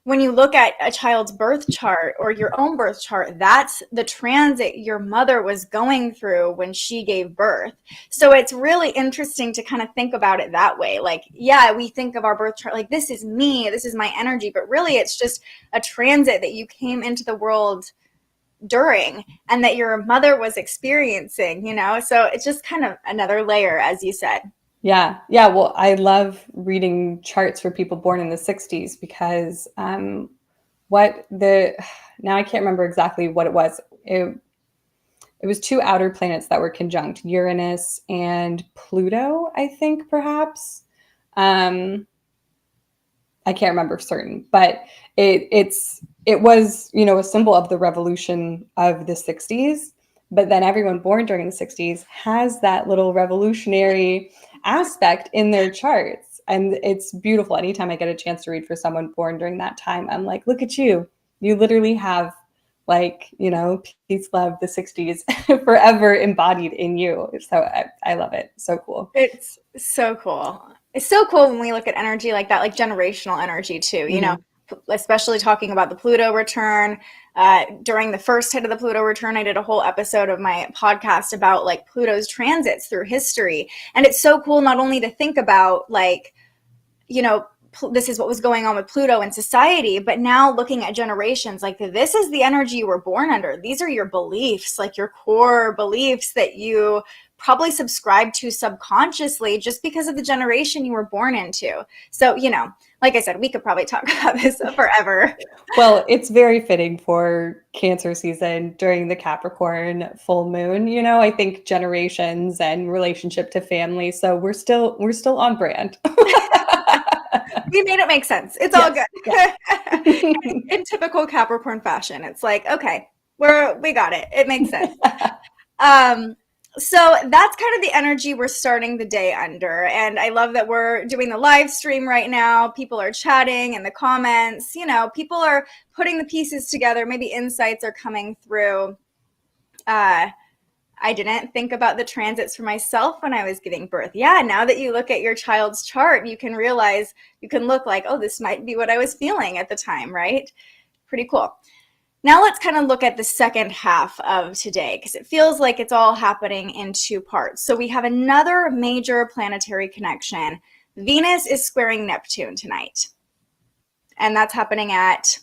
when you look at a child's birth chart or your own birth chart, that's the transit your mother was going through when she gave birth. So it's really interesting to kind of think about it that way. Like, yeah, we think of our birth chart like, this is me, this is my energy, but really it's just a transit that you came into the world during and that your mother was experiencing, you know? So it's just kind of another layer, as you said. Yeah. Well, I love reading charts for people born in the 60s because now I can't remember exactly what it was. It was two outer planets that were conjunct, Uranus and Pluto, I think, perhaps. I can't remember for certain, but it was, you know, a symbol of the revolution of the 60s. But then everyone born during the 60s has that little revolutionary aspect in their charts. And it's beautiful. Anytime I get a chance to read for someone born during that time, I'm like, look at you. You literally have, like, you know, peace, love, the 60s forever embodied in you. So I love it. So cool. It's so cool. It's so cool when we look at energy like that, like generational energy too, you know, especially talking about the Pluto return. During the first hit of the Pluto return, I did a whole episode of my podcast about like Pluto's transits through history. And it's so cool not only to think about, like, you know, this is what was going on with Pluto in society, but now looking at generations, like, this is the energy you were born under. These are your beliefs, like your core beliefs that you probably subscribe to subconsciously just because of the generation you were born into. So, you know, like I said, we could probably talk about this forever. Well, it's very fitting for Cancer season during the Capricorn full moon. You know, I think generations and relationship to family. So we're still on brand. We made it make sense. It's all good. Yeah. In typical Capricorn fashion, it's like, okay, we got it. It makes sense. So that's kind of the energy we're starting the day under. And I love that we're doing the live stream right now. People are chatting in the comments. You know, people are putting the pieces together. Maybe insights are coming through. I didn't think about the transits for myself when I was giving birth. Yeah, now that you look at your child's chart, you can realize, you can look like, oh, this might be what I was feeling at the time, right? Pretty cool. Now let's kind of look at the second half of today, because it feels like it's all happening in two parts. So we have another major planetary connection. Venus is squaring Neptune tonight. And that's happening at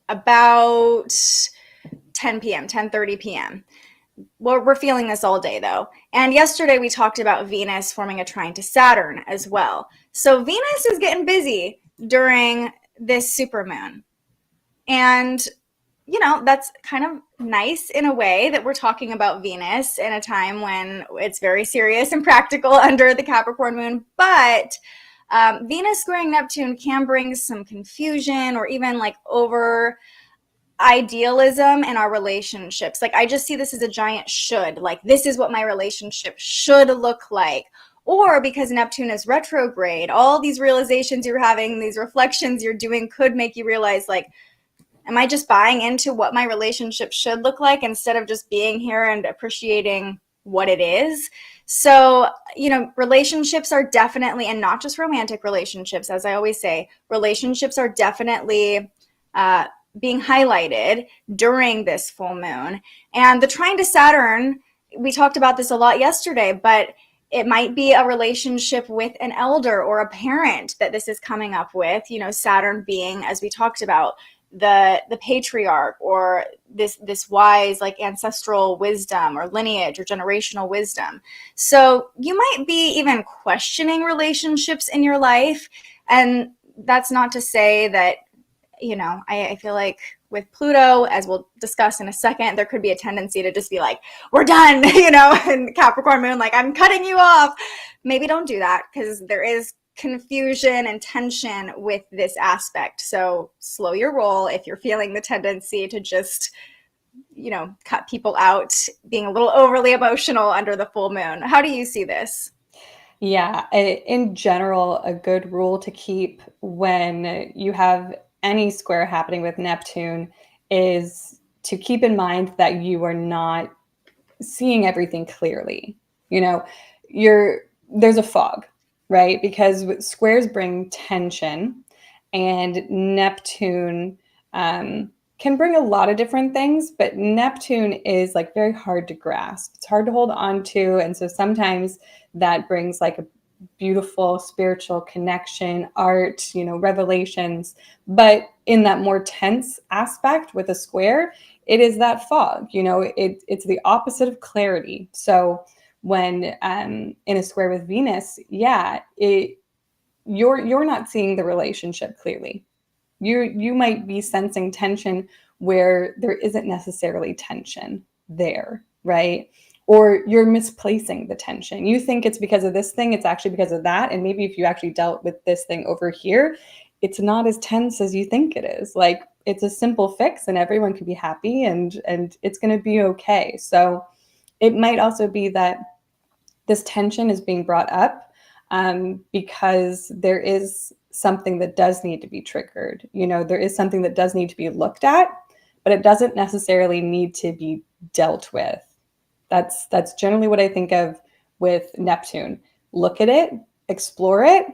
about 10 p.m., 10:30 p.m. Well, we're feeling this all day, though. And yesterday we talked about Venus forming a trine to Saturn as well. So Venus is getting busy during this supermoon. And, you know, that's kind of nice in a way that we're talking about Venus in a time when it's very serious and practical under the Capricorn moon. But Venus squaring Neptune can bring some confusion or even like over idealism in our relationships. Like, I just see this as a giant should. Like, this is what my relationship should look like. Or because Neptune is retrograde, all these realizations you're having, these reflections you're doing could make you realize, like, am I just buying into what my relationship should look like instead of just being here and appreciating what it is? So, you know, relationships are definitely, and not just romantic relationships, as I always say, relationships are definitely being highlighted during this full moon. And the trine to Saturn, we talked about this a lot yesterday, but it might be a relationship with an elder or a parent that this is coming up with, you know, Saturn being, as we talked about, the patriarch, or this wise, like, ancestral wisdom or lineage or generational wisdom. So you might be even questioning relationships in your life. And that's not to say that, you know, I feel like with Pluto, as we'll discuss in a second, there could be a tendency to just be like, we're done, and Capricorn moon, like, I'm cutting you off. Maybe don't do that, because there is confusion and tension with this aspect. So slow your roll if you're feeling the tendency to just, cut people out, being a little overly emotional under the full moon. How do you see this? Yeah, in general, a good rule to keep when you have any square happening with Neptune is to keep in mind that you are not seeing everything clearly. There's a fog, right? Because squares bring tension, and Neptune can bring a lot of different things, but Neptune is like very hard to grasp. It's hard to hold on to. And so sometimes that brings like a beautiful spiritual connection, art, revelations. But in that more tense aspect with a square, it is that fog, it's the opposite of clarity. So when in a square with Venus, you're not seeing the relationship clearly. You might be sensing tension where there isn't necessarily tension there, right? Or you're misplacing the tension. You think it's because of this thing, it's actually because of that. And maybe if you actually dealt with this thing over here, it's not as tense as you think it is. Like, it's a simple fix and everyone could be happy and it's going to be okay. So it might also be that this tension is being brought up because there is something that does need to be triggered. There is something that does need to be looked at, but it doesn't necessarily need to be dealt with. That's generally what I think of with Neptune. Look at it, explore it.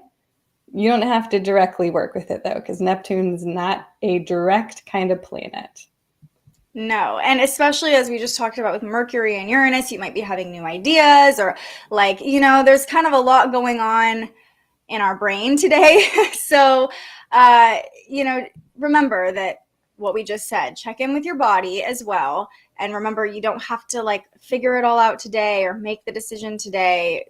You don't have to directly work with it though, because Neptune's not a direct kind of planet. No, and especially as we just talked about with Mercury and Uranus, you might be having new ideas, or there's kind of a lot going on in our brain today. So, remember that what we just said, check in with your body as well. And remember, you don't have to figure it all out today or make the decision today.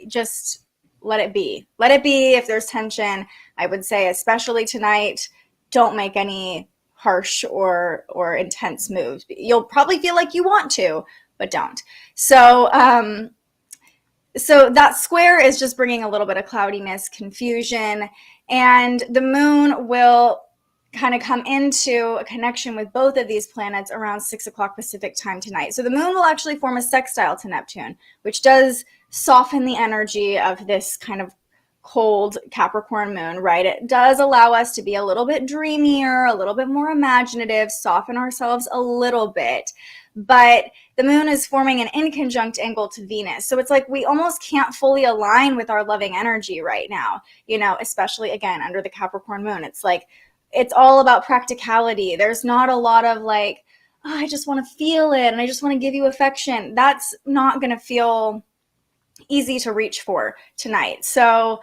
Just let it be. Let it be. If there's tension, I would say, especially tonight, don't make any harsh or intense moves. You'll probably feel like you want to, but don't. So that square is just bringing a little bit of cloudiness, confusion, and the moon will kind of come into a connection with both of these planets around 6 o'clock Pacific time tonight. So the moon will actually form a sextile to Neptune, which does soften the energy of this kind of cold Capricorn moon, right? It does allow us to be a little bit dreamier, a little bit more imaginative, soften ourselves a little bit. But the moon is forming an inconjunct angle to Venus. So it's like we almost can't fully align with our loving energy right now, especially again under the Capricorn moon. It's like it's all about practicality. There's not a lot of I just want to feel it and I just want to give you affection. That's not going to feel easy to reach for tonight. So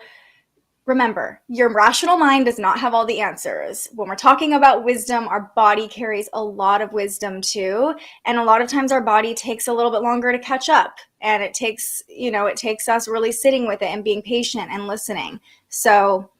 remember, your rational mind does not have all the answers. When we're talking about wisdom, our body carries a lot of wisdom too. And a lot of times our body takes a little bit longer to catch up. And it takes us really sitting with it and being patient and listening. So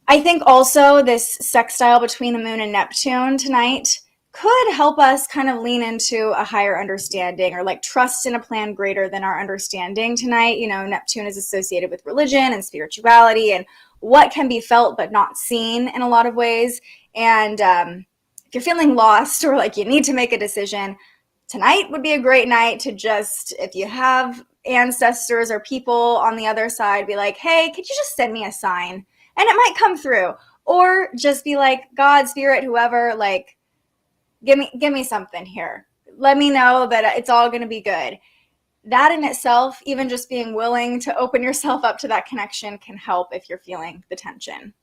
I think also this sextile between the moon and Neptune tonight could help us kind of lean into a higher understanding or trust in a plan greater than our understanding tonight. Neptune is associated with religion and spirituality and what can be felt but not seen in a lot of ways. And if you're feeling lost or you need to make a decision, tonight would be a great night to just, if you have ancestors or people on the other side, be like, hey, could you just send me a sign? And it might come through. Or just be like, God, spirit, whoever, give me something here. Let me know that it's all going to be good. That in itself, even just being willing to open yourself up to that connection can help if you're feeling the tension.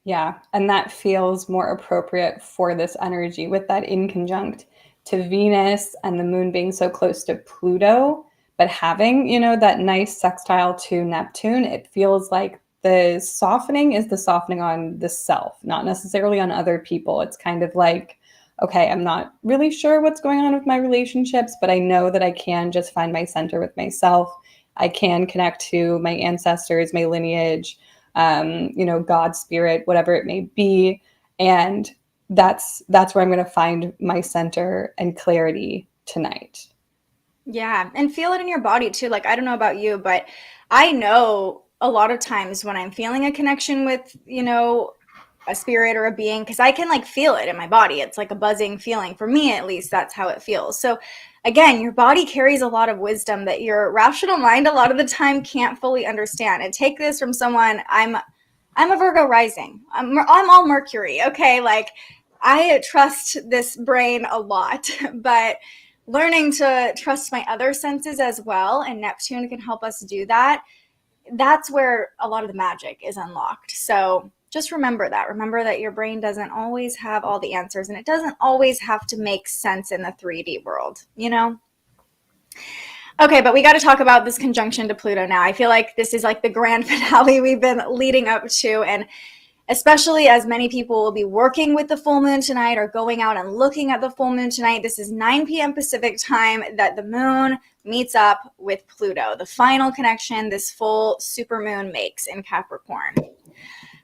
Yeah, and that feels more appropriate for this energy with that inconjunct to Venus and the moon being so close to Pluto, but having, that nice sextile to Neptune, it feels like the softening is the softening on the self, not necessarily on other people. It's kind of like, okay, I'm not really sure what's going on with my relationships, but I know that I can just find my center with myself. I can connect to my ancestors, my lineage, God, spirit, whatever it may be. And that's where I'm going to find my center and clarity tonight. Yeah, and feel it in your body too. Like, I don't know about you, but I know a lot of times when I'm feeling a connection with, a spirit or a being, because I can like feel it in my body. It's like a buzzing feeling. For me, at least, that's how it feels. So again, your body carries a lot of wisdom that your rational mind a lot of the time can't fully understand. And take this from someone, I'm a Virgo rising. I'm all Mercury. Okay, like I trust this brain a lot, but learning to trust my other senses as well, and Neptune can help us do that. That's where a lot of the magic is unlocked. So just remember that your brain doesn't always have all the answers, and it doesn't always have to make sense in the 3D world, Okay, but we got to talk about this conjunction to Pluto now. I feel like this is like the grand finale we've been leading up to, and especially as many people will be working with the full moon tonight or going out and looking at the full moon tonight. This is 9 p.m. Pacific time that the moon meets up with Pluto, the final connection this full super moon makes in Capricorn.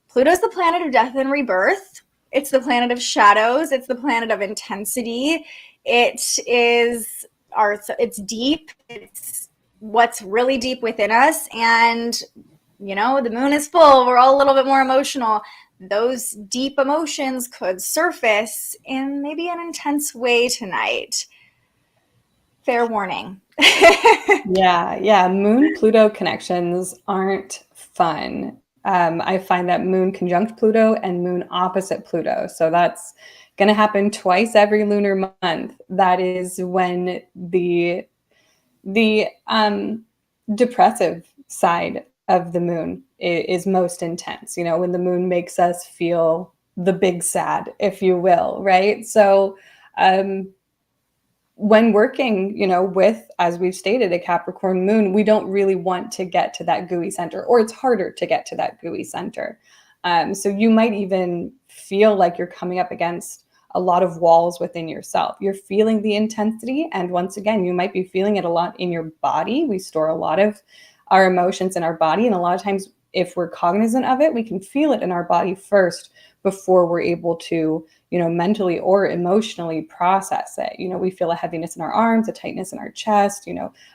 Pluto's the planet of death and rebirth. It's the planet of shadows. It's the planet of intensity. It's deep. It's what's really deep within us. And the moon is full. We're all a little bit more emotional. Those deep emotions could surface in maybe an intense way tonight. Fair warning. Yeah. Moon Pluto connections aren't fun. I find that moon conjunct Pluto and moon opposite Pluto. So that's going to happen twice every lunar month. That is when the depressive side of the moon is most intense, when the moon makes us feel the big sad, if you will, right? So when working, with, as we've stated, a Capricorn moon, we don't really want to get to that gooey center, or it's harder to get to that gooey center. So you might even feel like you're coming up against a lot of walls within yourself. You're feeling the intensity. And once again, you might be feeling it a lot in your body. We store a lot of our emotions in our body. And a lot of times, if we're cognizant of it, we can feel it in our body first before we're able to, mentally or emotionally process it. We feel a heaviness in our arms, a tightness in our chest,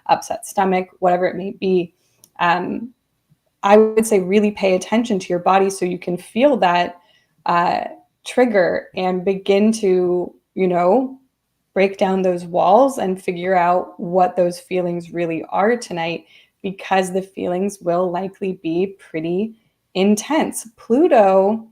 upset stomach, whatever it may be. I would say really pay attention to your body so you can feel that trigger and begin to, break down those walls and figure out what those feelings really are tonight, because the feelings will likely be pretty intense. Pluto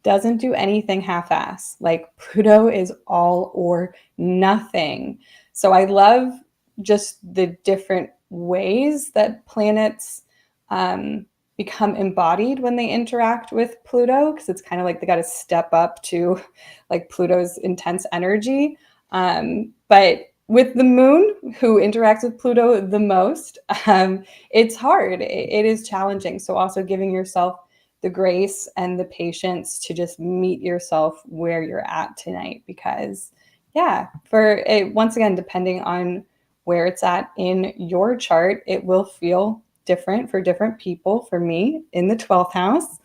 doesn't do anything half-ass. Like, Pluto is all or nothing. So I love just the different ways that planets become embodied when they interact with Pluto, because it's kind of like they got to step up to like Pluto's intense energy. But with the moon, who interacts with Pluto the most, it's hard. It is challenging. So also giving yourself the grace and the patience to just meet yourself where you're at tonight, because once again, depending on where it's at in your chart, it will feel different for different people. For me, in the 12th house,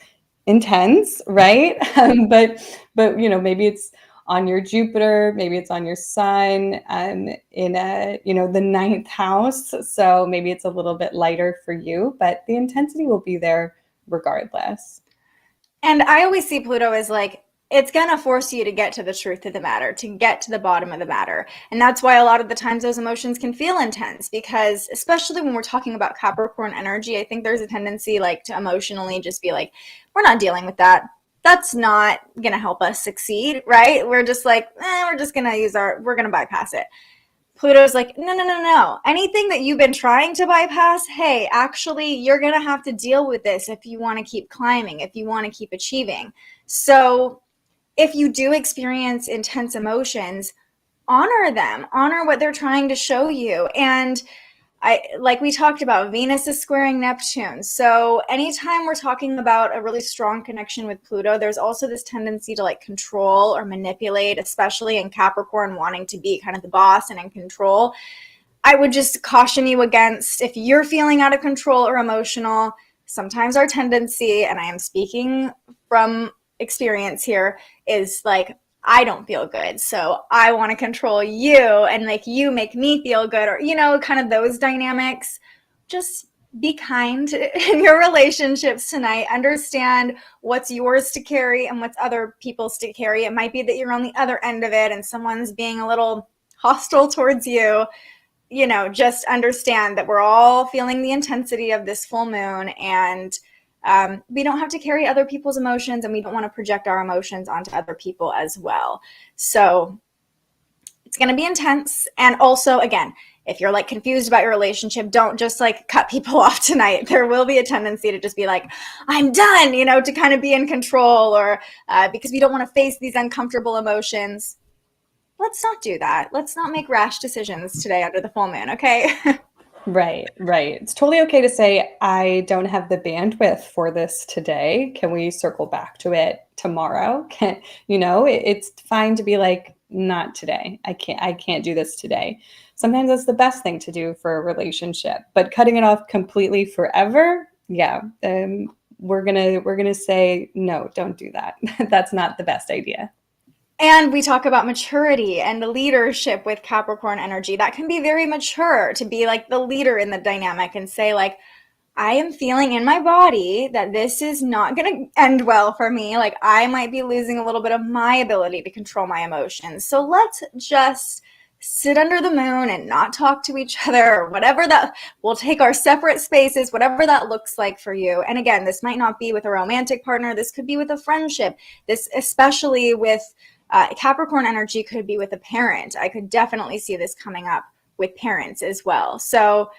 intense, right? But maybe it's on your Jupiter, maybe it's on your Sun, in the 9th house. So maybe it's a little bit lighter for you, but the intensity will be there regardless. And I always see Pluto as like, it's going to force you to get to the truth of the matter, to get to the bottom of the matter. And that's why a lot of the times those emotions can feel intense, because especially when we're talking about Capricorn energy, I think there's a tendency like to emotionally just be like, we're not dealing with that. That's not going to help us succeed, right? We're just like, we're just going to we're going to bypass it. Pluto's like, no. Anything that you've been trying to bypass, hey, actually, you're going to have to deal with this if you want to keep climbing, if you want to keep achieving. So if you do experience intense emotions, honor them, honor what they're trying to show you. And like we talked about, Venus is squaring Neptune. So anytime we're talking about a really strong connection with Pluto, there's also this tendency to like control or manipulate, especially in Capricorn, wanting to be kind of the boss and in control. I would just caution you against, if you're feeling out of control or emotional, sometimes our tendency, and I am speaking from experience here, is like, I don't feel good, so I want to control you and like you make me feel good, or, you know, kind of those dynamics. Just be kind in your relationships tonight. Understand what's yours to carry and what's other people's to carry. It might be that you're on the other end of it and someone's being a little hostile towards you. You know, just understand that we're all feeling the intensity of this full moon, and we don't have to carry other people's emotions, and we don't want to project our emotions onto other people as well. So it's going to be intense. And also, again, if you're like confused about your relationship, don't just like cut people off tonight. There will be a tendency to just be like, I'm done, you know, to kind of be in control, or because we don't want to face these uncomfortable emotions. Let's not do that. Let's not make rash decisions today under the full moon, okay? Right. It's totally okay to say, I don't have the bandwidth for this today. Can we circle back to it tomorrow? It's fine to be like, not today. I can't do this today. Sometimes that's the best thing to do for a relationship, but cutting it off completely forever, we're gonna say, no, don't do that. That's not the best idea. And we talk about maturity and leadership with Capricorn energy. That can be very mature, to be like the leader in the dynamic and say like, I am feeling in my body that this is not going to end well for me. Like I might be losing a little bit of my ability to control my emotions. So let's just sit under the moon and not talk to each other, or whatever that, we'll take our separate spaces, whatever that looks like for you. And again, this might not be with a romantic partner. This could be with a friendship. This, especially with Capricorn energy, could be with a parent. I could definitely see this coming up with parents as well. So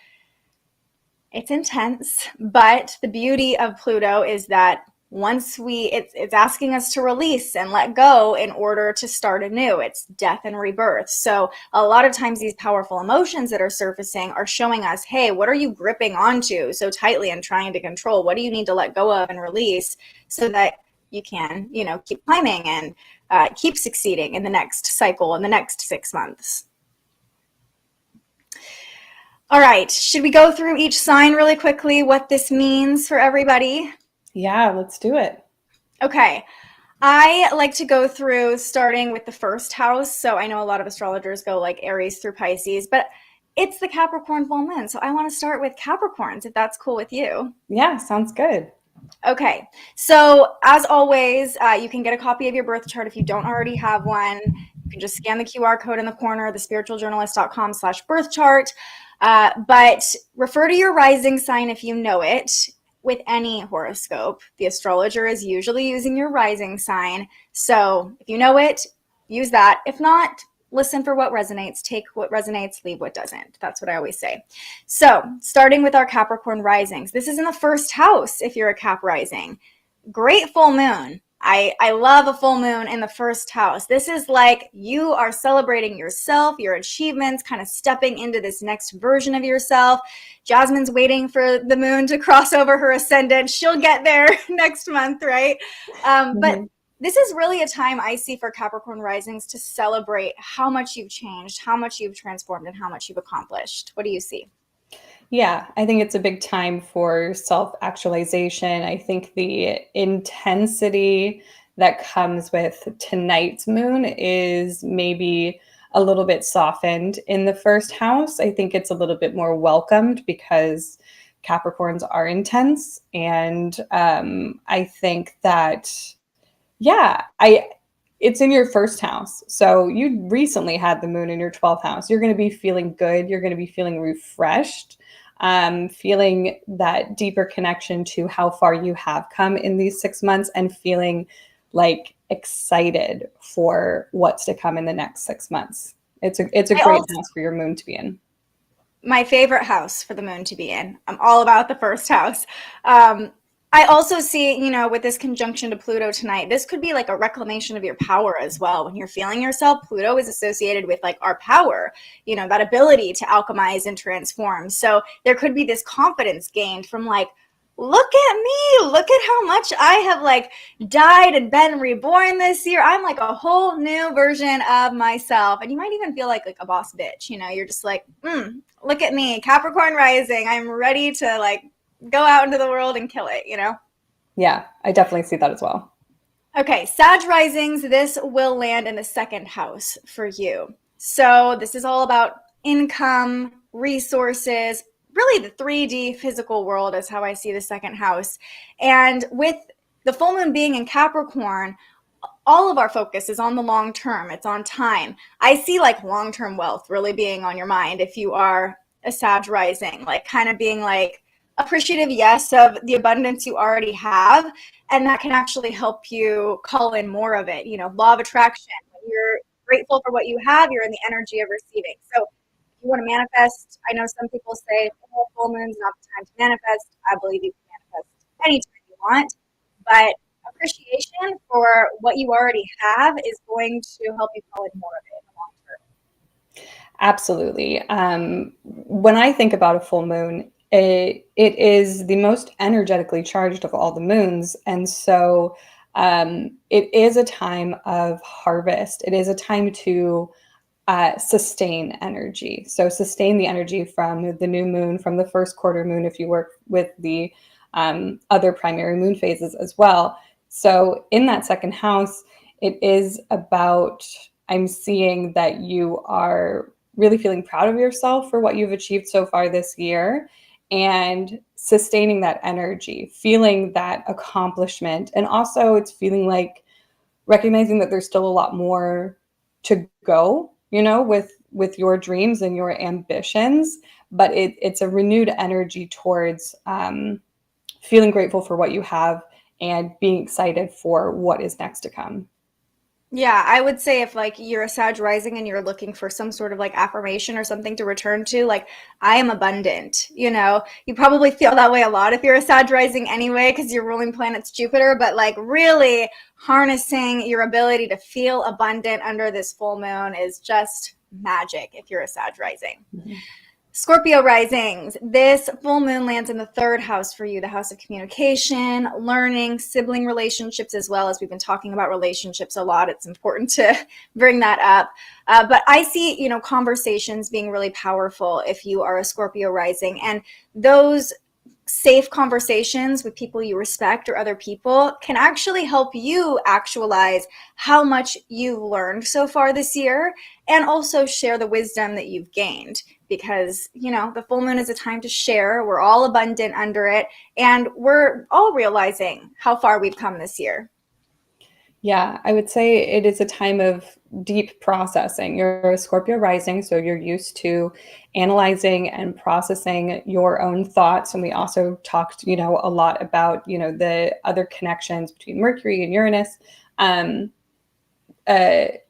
it's intense, but the beauty of Pluto is that once it's asking us to release and let go in order to start anew. It's death and rebirth. So a lot of times these powerful emotions that are surfacing are showing us, hey, what are you gripping onto so tightly and trying to control? What do you need to let go of and release so that you can, keep climbing and keep succeeding in the next cycle, in the next 6 months. All right, should we go through each sign really quickly, what this means for everybody? Yeah, let's do it. Okay, I like to go through starting with the first house. So I know a lot of astrologers go like Aries through Pisces, but it's the Capricorn full moon. So I want to start with Capricorns, if that's cool with you. Yeah, sounds good. Okay, so as always, you can get a copy of your birth chart if you don't already have one. You can just scan the QR code in the corner, thespiritualjournalist.com/birth chart. But refer to your rising sign if you know it. With any horoscope, the astrologer is usually using your rising sign. So if you know it, use that. If not, listen for what resonates, take what resonates, leave what doesn't. That's what I always say. So starting with our Capricorn risings, this is in the first house if you're a Cap rising. Great full moon. I love a full moon in the first house. This is like you are celebrating yourself, your achievements, kind of stepping into this next version of yourself. Jasmine's waiting for the moon to cross over her ascendant. She'll get there next month, right? But this is really a time I see for Capricorn risings to celebrate how much you've changed, how much you've transformed, and how much you've accomplished. What do you see? Yeah, I think it's a big time for self-actualization. I think the intensity that comes with tonight's moon is maybe a little bit softened in the first house. I think it's a little bit more welcomed because Capricorns are intense. And I think that, it's in your first house. So you recently had the moon in your 12th house. You're going to be feeling good. You're going to be feeling refreshed, feeling that deeper connection to how far you have come in these 6 months and feeling like excited for what's to come in the next 6 months. It's a great house for your moon to be in. My favorite house for the moon to be in. I'm all about the first house. I also see, with this conjunction to Pluto tonight, this could be like a reclamation of your power as well. When you're feeling yourself, Pluto is associated with like our power, that ability to alchemize and transform. So there could be this confidence gained from like, look at me, look at how much I have like died and been reborn this year. I'm like a whole new version of myself. And you might even feel like a boss bitch, you're just like, look at me, Capricorn rising. I'm ready to like go out into the world and kill it, Yeah, I definitely see that as well. Okay, Sag risings, this will land in the second house for you. So this is all about income, resources, really the 3D physical world is how I see the second house. And with the full moon being in Capricorn, all of our focus is on the long term. It's on time. I see like long-term wealth really being on your mind if you are a Sag rising, like kind of being like appreciative, yes, of the abundance you already have. And that can actually help you call in more of it. You know, law of attraction. When you're grateful for what you have, you're in the energy of receiving. So if you want to manifest, I know some people say, oh, full moon's not the time to manifest. I believe you can manifest anytime you want. But appreciation for what you already have is going to help you call in more of it in the long term. Absolutely. When I think about a full moon, it is the most energetically charged of all the moons. And so it is a time of harvest. It is a time to sustain energy. So sustain the energy from the new moon, from the first quarter moon, if you work with the other primary moon phases as well. So in that second house, it is about, I'm seeing that you are really feeling proud of yourself for what you've achieved so far this year and sustaining that energy, feeling that accomplishment. And also it's feeling like recognizing that there's still a lot more to go, you know, with your dreams and your ambitions, but it's a renewed energy towards feeling grateful for what you have and being excited for what is next to come. Yeah, I would say if like you're a Sag rising and you're looking for some sort of like affirmation or something to return to, like I am abundant, you know, you probably feel that way a lot if you're a Sag rising anyway, because your ruling planet's Jupiter, but like really harnessing your ability to feel abundant under this full moon is just magic if you're a Sag rising. Mm-hmm. Scorpio risings, this full moon lands in the third house for you, the house of communication, learning, sibling relationships, as well as we've been talking about relationships a lot. It's important to bring that up. But I see, you know, conversations being really powerful if you are a Scorpio rising, and those safe conversations with people you respect or other people can actually help you actualize how much you've learned so far this year and also share the wisdom that you've gained, because, you know, the full moon is a time to share. We're all abundant under it, and we're all realizing how far we've come this year. Yeah, I would say it is a time of deep processing. You're a Scorpio rising, so you're used to analyzing and processing your own thoughts. And we also talked, you know, a lot about, you know, the other connections between Mercury and Uranus,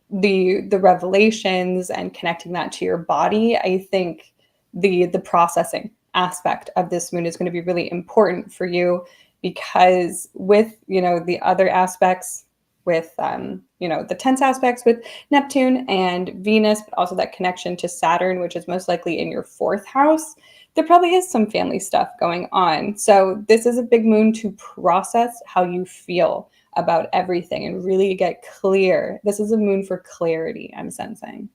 the revelations and connecting that to your body. I think the processing aspect of this moon is going to be really important for you, because with, you know, the other aspects, with, you know, the tense aspects with Neptune and Venus, but also that connection to Saturn, which is most likely in your fourth house, there probably is some family stuff going on. So this is a big moon to process how you feel about everything and really get clear. This is a moon for clarity, I'm sensing.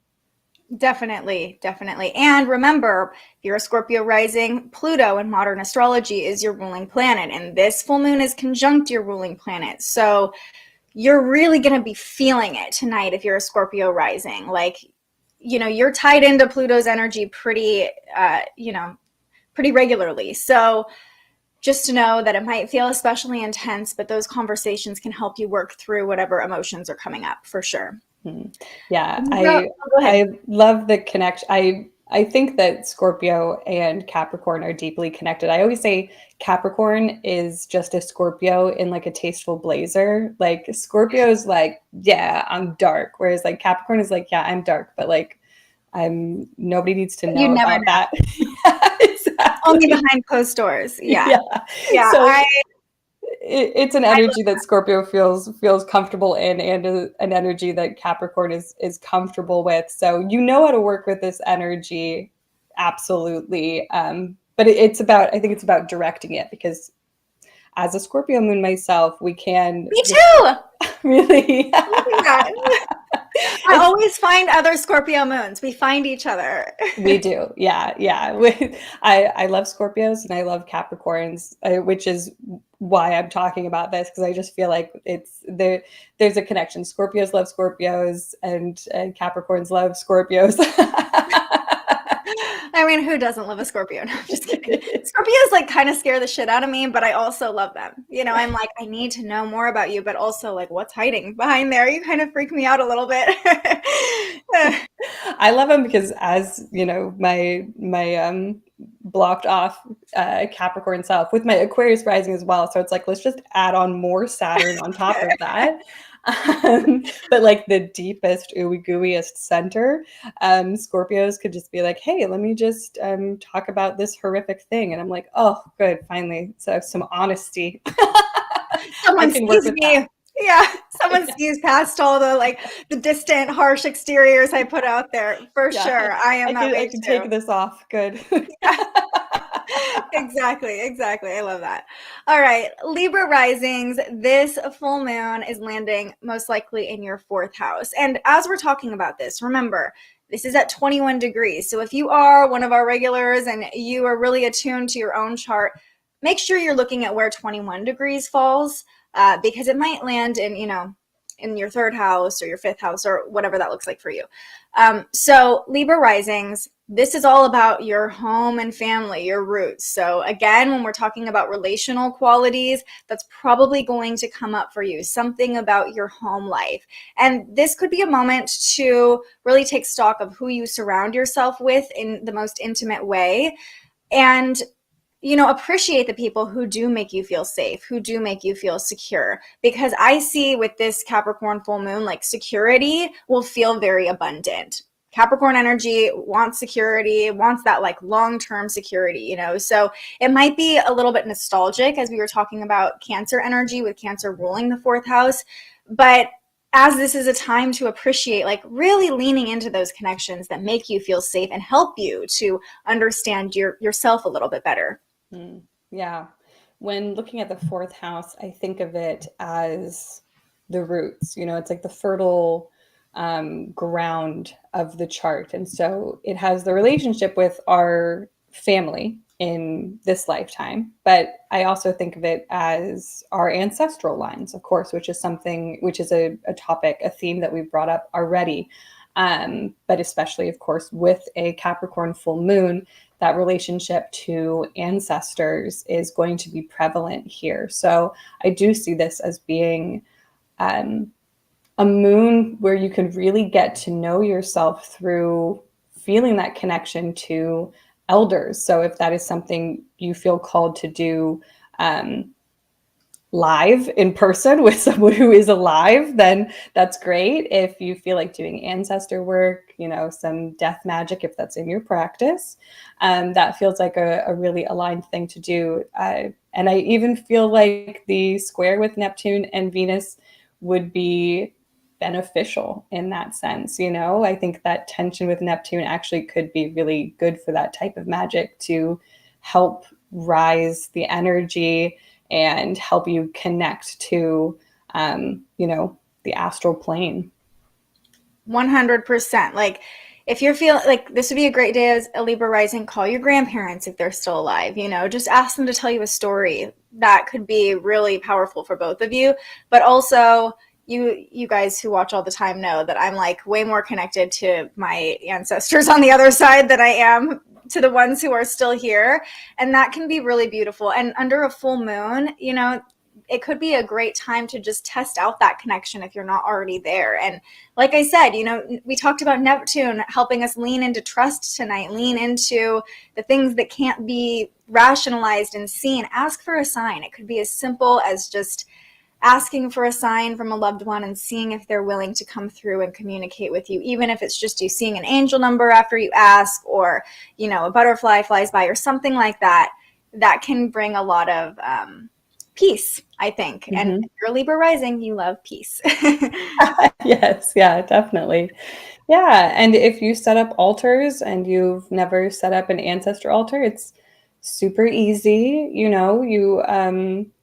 Definitely, definitely. And remember, if you're a Scorpio rising, Pluto in modern astrology is your ruling planet, and this full moon is conjunct your ruling planet. So you're really going to be feeling it tonight if you're a Scorpio rising. Like, you know, you're tied into Pluto's energy pretty, you know, pretty regularly. So just to know that it might feel especially intense, but those conversations can help you work through whatever emotions are coming up for sure. Yeah, I love the connection. I think that Scorpio and Capricorn are deeply connected. I always say Capricorn is just a Scorpio in like a tasteful blazer. Like Scorpio is like, yeah, I'm dark. Whereas like Capricorn is like, yeah, I'm dark, but like nobody needs to know about that. Yeah, exactly. Only behind closed doors. Yeah. So it's an energy that Scorpio feels comfortable in, and an energy that Capricorn is comfortable with. So you know how to work with this energy, absolutely. But I think it's about directing it, because as a Scorpio moon myself, we can. Me too. Really. I always find other Scorpio moons. We find each other. We do. Yeah. Yeah. I love Scorpios and I love Capricorns, which is why I'm talking about this, because I just feel like there's a connection. Scorpios love Scorpios and Capricorns love Scorpios. I mean, who doesn't love a Scorpio? No, I'm just kidding. Scorpios like kind of scare the shit out of me, but I also love them. You know, I'm like, I need to know more about you, but also like, what's hiding behind there? You kind of freak me out a little bit. I love them because, as you know, my blocked off Capricorn self with my Aquarius rising as well. So it's like, let's just add on more Saturn on top of that. But like the deepest, ooey gooeyest center, Scorpios could just be like, hey, let me just talk about this horrific thing. And I'm like, oh, good, finally. So some honesty. Someone sees me. Yeah, someone sees past all the distant, harsh exteriors I put out there. For sure, I am that way I can take this off. Good. Yeah. Exactly. I love that. All right, Libra risings. This full moon is landing most likely in your 4th house. And as we're talking about this, remember, this is at 21 degrees. So if you are one of our regulars and you are really attuned to your own chart, make sure you're looking at where 21 degrees falls, because it might land in your 3rd house or your 5th house or whatever that looks like for you. So Libra risings, this is all about your home and family, your roots. So again, when we're talking about relational qualities, that's probably going to come up for you, something about your home life. And this could be a moment to really take stock of who you surround yourself with in the most intimate way. And appreciate the people who do make you feel safe, who do make you feel secure. Because I see with this Capricorn full moon, like security will feel very abundant. Capricorn energy wants security, wants that like long-term security, So it might be a little bit nostalgic as we were talking about Cancer energy with Cancer ruling the 4th house. But as this is a time to appreciate, like really leaning into those connections that make you feel safe and help you to understand yourself a little bit better. Yeah. When looking at the 4th house, I think of it as the roots, it's like the fertile ground of the chart. And so it has the relationship with our family in this lifetime. But I also think of it as our ancestral lines, of course, which is a topic, a theme that we've brought up already. But especially, of course, with a Capricorn full moon, that relationship to ancestors is going to be prevalent here. So I do see this as being a moon where you can really get to know yourself through feeling that connection to elders. So if that is something you feel called to do live in person with someone who is alive, then that's great. If you feel like doing ancestor work, some death magic, if that's in your practice, that feels like a really aligned thing to do. And I even feel like the square with Neptune and Venus would be beneficial in that sense. I think that tension with Neptune actually could be really good for that type of magic to help rise the energy and help you connect to, the astral plane. 100%. Like, if you're feeling like this would be a great day as a Libra rising, call your grandparents if they're still alive, just ask them to tell you a story. That could be really powerful for both of you. But also, you guys who watch all the time know that I'm like way more connected to my ancestors on the other side than I am to the ones who are still here. And that can be really beautiful. And under a full moon, it could be a great time to just test out that connection if you're not already there. And like I said, we talked about Neptune helping us lean into trust tonight, lean into the things that can't be rationalized and seen. Ask for a sign. It could be as simple as just asking for a sign from a loved one and seeing if they're willing to come through and communicate with you, even if it's just you seeing an angel number after you ask, or, a butterfly flies by or something like that. That can bring a lot of peace, I think. Mm-hmm. And if you're Libra rising, you love peace. Yes, yeah, definitely. Yeah, and if you set up altars and you've never set up an ancestor altar, it's super easy. You know, you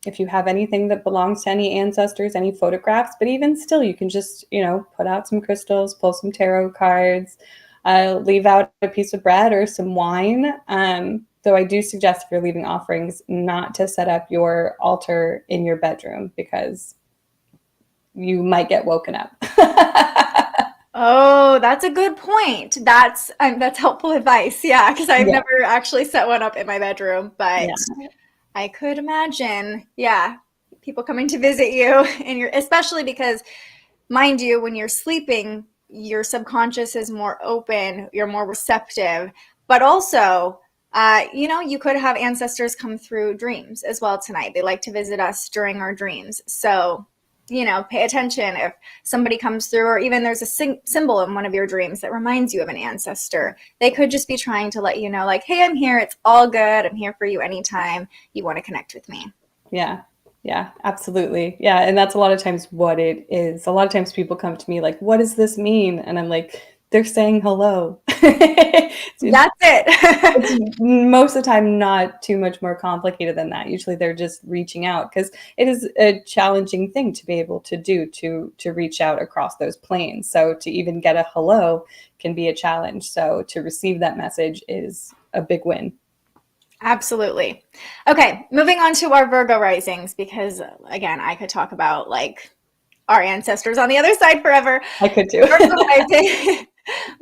if you have anything that belongs to any ancestors, any photographs, but even still, you can just, you know, put out some crystals, pull some tarot cards, leave out a piece of bread or some wine. Though I do suggest, if you're leaving offerings, not to set up your altar in your bedroom, because you might get woken up. Oh, that's a good point. That's helpful advice. Yeah, because I've never actually set one up in my bedroom, but I could imagine, people coming to visit you, and especially because, mind you, when you're sleeping, your subconscious is more open, you're more receptive, but also, you know, you could have ancestors come through dreams as well tonight. They like to visit us during our dreams. So, you know, pay attention if somebody comes through, or even there's a symbol in one of your dreams that reminds you of an ancestor. They could just be trying to let you know, like, hey, I'm here. It's all good. I'm here for you anytime you want to connect with me. Yeah, absolutely. Yeah, and that's a lot of times what it is. A lot of times people come to me like, what does this mean? And I'm like, they're saying hello. That's it. It's most of the time not too much more complicated than that. Usually they're just reaching out, because it is a challenging thing to be able to do, to reach out across those planes. So to even get a hello can be a challenge. So to receive that message is a big win. Absolutely. Okay, moving on to our Virgo risings, because again, I could talk about like our ancestors on the other side forever. I could too.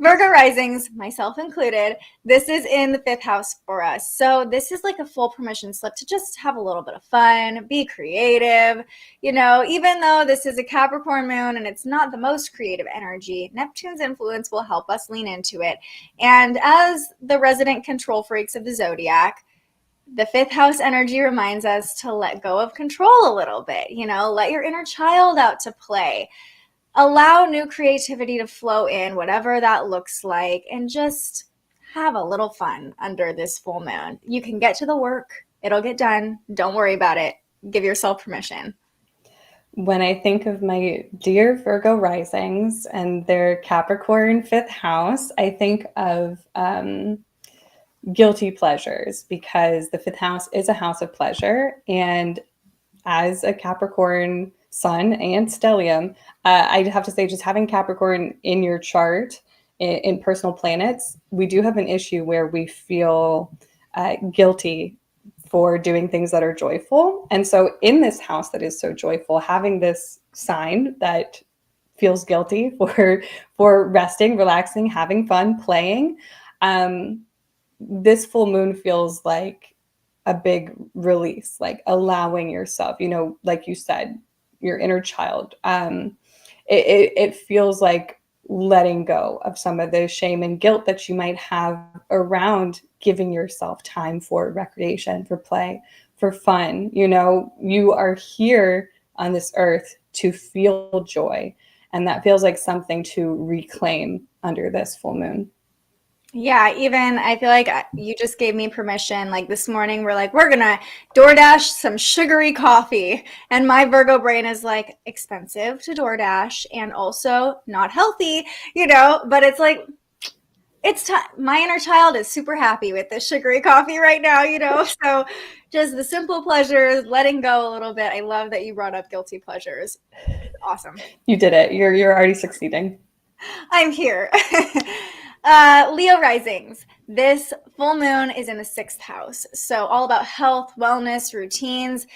Virgo risings, myself included, this is in the 5th house for us. So this is like a full permission slip to just have a little bit of fun, be creative. You know, even though this is a Capricorn moon and it's not the most creative energy, Neptune's influence will help us lean into it. And as the resident control freaks of the zodiac, the 5th house energy reminds us to let go of control a little bit, you know, let your inner child out to play. Allow new creativity to flow in, whatever that looks like, and just have a little fun under this full moon. You can get to the work. It'll get done. Don't worry about it. Give yourself permission. When I think of my dear Virgo risings and their Capricorn 5th house, I think of guilty pleasures, because the 5th house is a house of pleasure. And as a Capricorn sun and stellium, I'd have to say, just having Capricorn in your chart in personal planets, we do have an issue where we feel guilty for doing things that are joyful. And so in this house that is so joyful, having this sign that feels guilty for resting, relaxing, having fun, playing, this full moon feels like a big release, like allowing yourself, you know, like you said, your inner child. It feels like letting go of some of the shame and guilt that you might have around giving yourself time for recreation, for play, for fun. You know, you are here on this earth to feel joy, and that feels like something to reclaim under this full moon. Yeah, even I feel like you just gave me permission. Like this morning, we're like, we're gonna DoorDash some sugary coffee. And my Virgo brain is like, expensive to DoorDash and also not healthy, you know, but it's like, it's time. My inner child is super happy with this sugary coffee right now, you know? So just the simple pleasures, letting go a little bit. I love that you brought up guilty pleasures. Awesome. You did it. You're already succeeding. I'm here. Leo risings. This full moon is in the 6th house. So all about health, wellness, routines,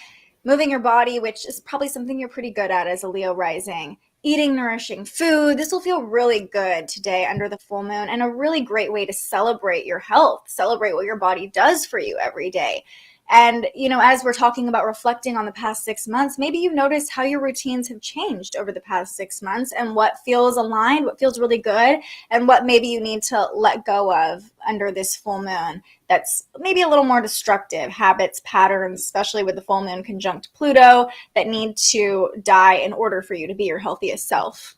moving your body, which is probably something you're pretty good at as a Leo rising. Eating nourishing food. This will feel really good today under the full moon, and a really great way to celebrate your health, celebrate what your body does for you every day. And, you know, as we're talking about reflecting on the past 6 months, maybe you've noticed how your routines have changed over the past 6 months and what feels aligned, what feels really good, and what maybe you need to let go of under this full moon that's maybe a little more destructive, habits, patterns, especially with the full moon conjunct Pluto, that need to die in order for you to be your healthiest self.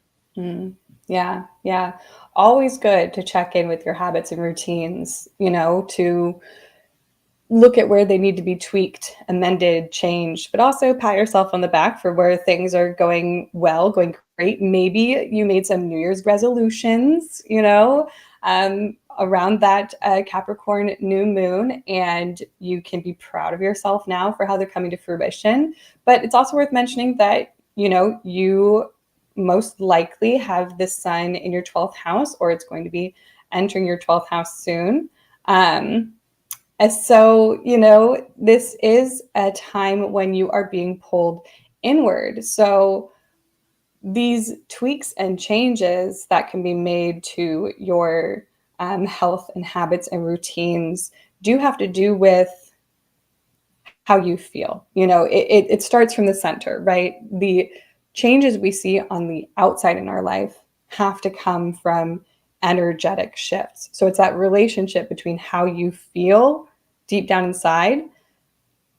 Yeah. Always good to check in with your habits and routines, you know, to look at where they need to be tweaked, amended, changed, but also pat yourself on the back for where things are going well, going great. Maybe you made some New Year's resolutions, you know, around that Capricorn new moon, and you can be proud of yourself now for how they're coming to fruition. But it's also worth mentioning that, you know, you most likely have the sun in your 12th house, or it's going to be entering your 12th house soon. And so, you know, this is a time when you are being pulled inward. So these tweaks and changes that can be made to your health and habits and routines do have to do with how you feel. You know, it starts from the center, right? The changes we see on the outside in our life have to come from energetic shifts. So it's that relationship between how you feel deep down inside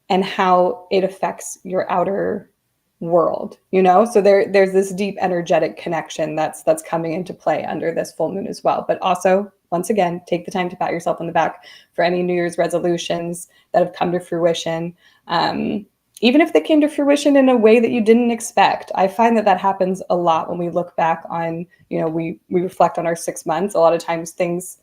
and how it affects your outer world, you know? So there's this deep energetic connection that's coming into play under this full moon as well. But also, once again, take the time to pat yourself on the back for any New Year's resolutions that have come to fruition. Even if they came to fruition in a way that you didn't expect. I find that happens a lot when we look back on, you know, we reflect on our 6 months. A lot of times things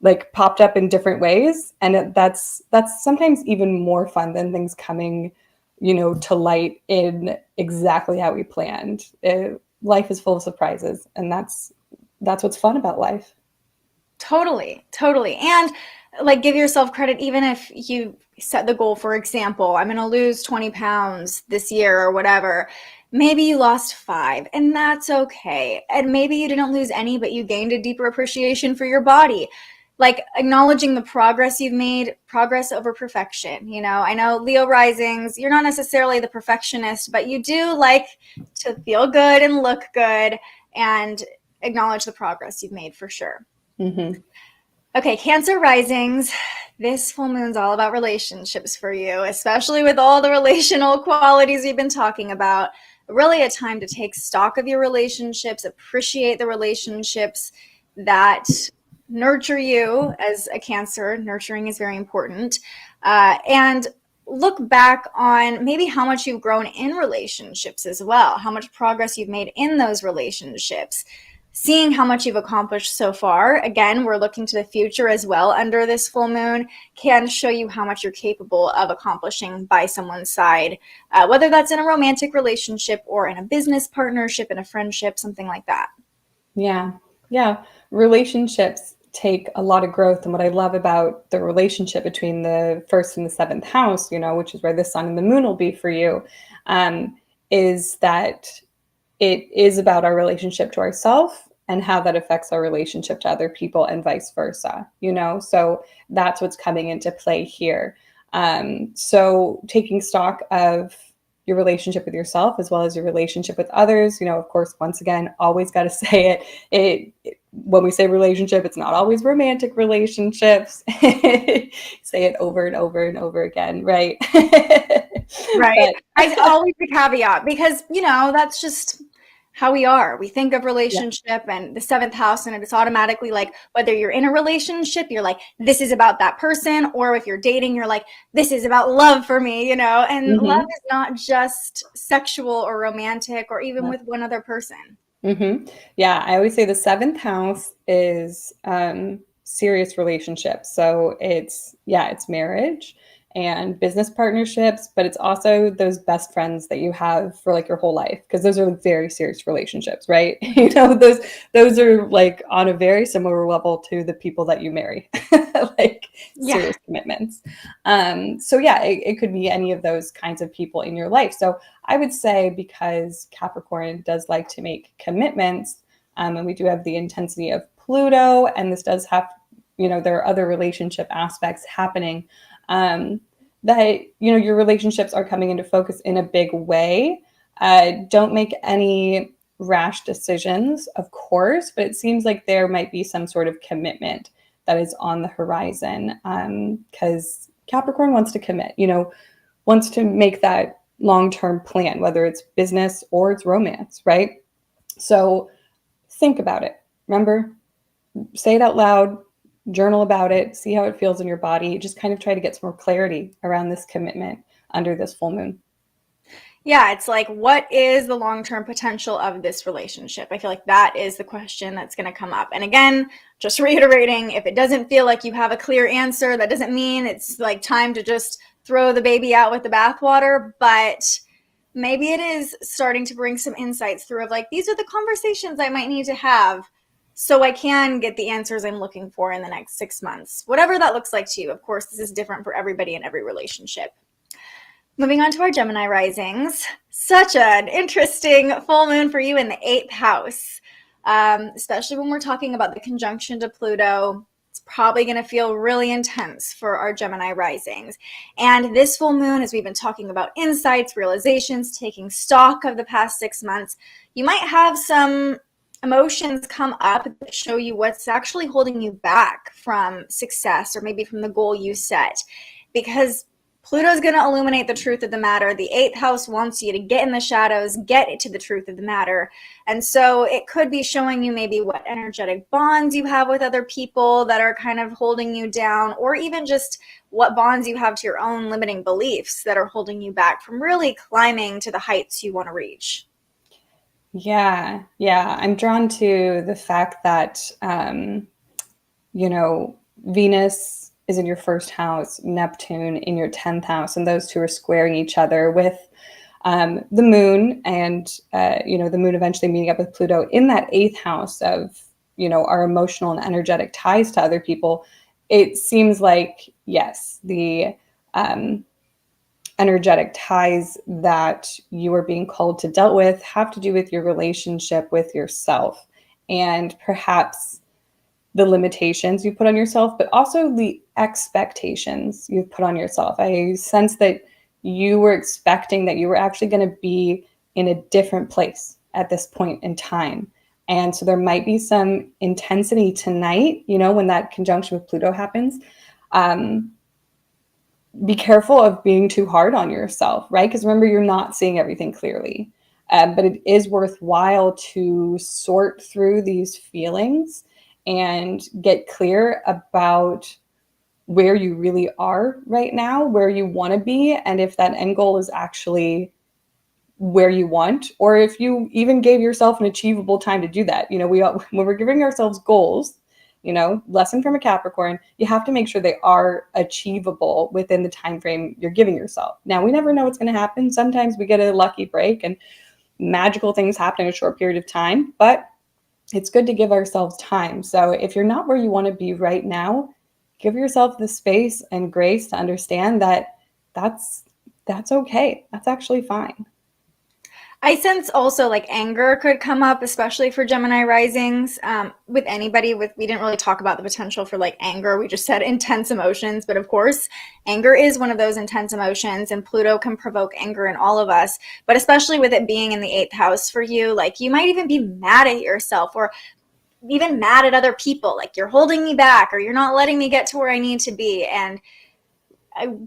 like popped up in different ways, and that's sometimes even more fun than things coming, you know, to light in exactly how we planned. Life is full of surprises, and that's what's fun about life. Totally. And like, give yourself credit, even if you set the goal, for example, I'm going to lose 20 pounds this year or whatever. Maybe you lost 5, and that's okay. And maybe you didn't lose any, but you gained a deeper appreciation for your body. Like, acknowledging the progress you've made, progress over perfection. You know, I know Leo risings, you're not necessarily the perfectionist, but you do like to feel good and look good, and acknowledge the progress you've made for sure. Mm-hmm. Okay, Cancer risings. This full moon's all about relationships for you, especially with all the relational qualities we've been talking about. Really a time to take stock of your relationships, appreciate the relationships that nurture you. As a Cancer, nurturing is very important. And look back on maybe how much you've grown in relationships as well, how much progress you've made in those relationships. Seeing how much you've accomplished so far, again, we're looking to the future as well under this full moon, can show you how much you're capable of accomplishing by someone's side, whether that's in a romantic relationship or in a business partnership, in a friendship, something like that. Yeah. Relationships take a lot of growth. And what I love about the relationship between the 1st and the 7th house, you know, which is where the sun and the moon will be for you, is that it is about our relationship to ourselves and how that affects our relationship to other people and vice versa, you know? So that's what's coming into play here. So taking stock of your relationship with yourself as well as your relationship with others, you know, of course, once again, always got to say it, when we say relationship, it's not always romantic relationships. Say it over and over and over again, right? Right. I always the caveat, because, you know, that's just how we are. We think of relationship and the 7th house, and it's automatically like, whether you're in a relationship, you're like, this is about that person, or if you're dating, you're like, this is about love for me, you know, and love is not just sexual or romantic or even with one other person. Yeah, I always say the 7th house is serious relationships. So it's marriage and business partnerships, but it's also those best friends that you have for like your whole life, because those are like very serious relationships, right? You know, those are like on a very similar level to the people that you marry, like serious commitments. So yeah, it could be any of those kinds of people in your life. So I would say, because Capricorn does like to make commitments, and we do have the intensity of Pluto, and this does have, you know, there are other relationship aspects happening, that, you know, your relationships are coming into focus in a big way. Don't make any rash decisions, of course, but it seems like there might be some sort of commitment that is on the horizon, because Capricorn wants to commit, you know, wants to make that long-term plan, whether it's business or it's romance, right? So think about it. Remember, say it out loud, journal about it, see how it feels in your body. Just kind of try to get some more clarity around this commitment under this full moon. Yeah, it's like, what is the long-term potential of this relationship? I feel like that is the question that's going to come up. And again, just reiterating, if it doesn't feel like you have a clear answer, that doesn't mean it's like time to just throw the baby out with the bathwater, but maybe it is starting to bring some insights through of like, these are the conversations I might need to have so I can get the answers I'm looking for in the next 6 months. Whatever that looks like to you. Of course, this is different for everybody in every relationship. Moving on to our Gemini risings. Such an interesting full moon for you in the 8th house, especially when we're talking about the conjunction to Pluto. It's probably going to feel really intense for our Gemini risings. And this full moon, as we've been talking about insights, realizations, taking stock of the past 6 months, you might have some emotions come up that show you what's actually holding you back from success or maybe from the goal you set. Because Pluto's going to illuminate the truth of the matter. The 8th house wants you to get in the shadows, get to the truth of the matter. And so it could be showing you maybe what energetic bonds you have with other people that are kind of holding you down, or even just what bonds you have to your own limiting beliefs that are holding you back from really climbing to the heights you want to reach. Yeah. I'm drawn to the fact that, Venus is in your 1st house, Neptune in your 10th house, and those two are squaring each other with the moon and, the moon eventually meeting up with Pluto in that 8th house of, our emotional and energetic ties to other people. It seems like, yes, the energetic ties that you are being called to deal with have to do with your relationship with yourself and perhaps the limitations you put on yourself, but also the expectations you've put on yourself. I sense that you were expecting that you were actually going to be in a different place at this point in time. And so there might be some intensity tonight, when that conjunction with Pluto happens. Be careful of being too hard on yourself, right? Because remember, you're not seeing everything clearly. But it is worthwhile to sort through these feelings and get clear about where you really are right now, where you want to be, and if that end goal is actually where you want, or if you even gave yourself an achievable time to do that. When we're giving ourselves goals, lesson from a Capricorn, you have to make sure they are achievable within the time frame you're giving yourself. Now, we never know what's going to happen. Sometimes we get a lucky break and magical things happen in a short period of time, but it's good to give ourselves time. So if you're not where you want to be right now, give yourself the space and grace to understand that that's okay. That's actually fine. I sense also like anger could come up, especially for Gemini risings. With anybody, we didn't really talk about the potential for like anger. We just said intense emotions, but of course, anger is one of those intense emotions, and Pluto can provoke anger in all of us. But especially with it being in the 8th house for you, like you might even be mad at yourself or even mad at other people. Like you're holding me back, or you're not letting me get to where I need to be. And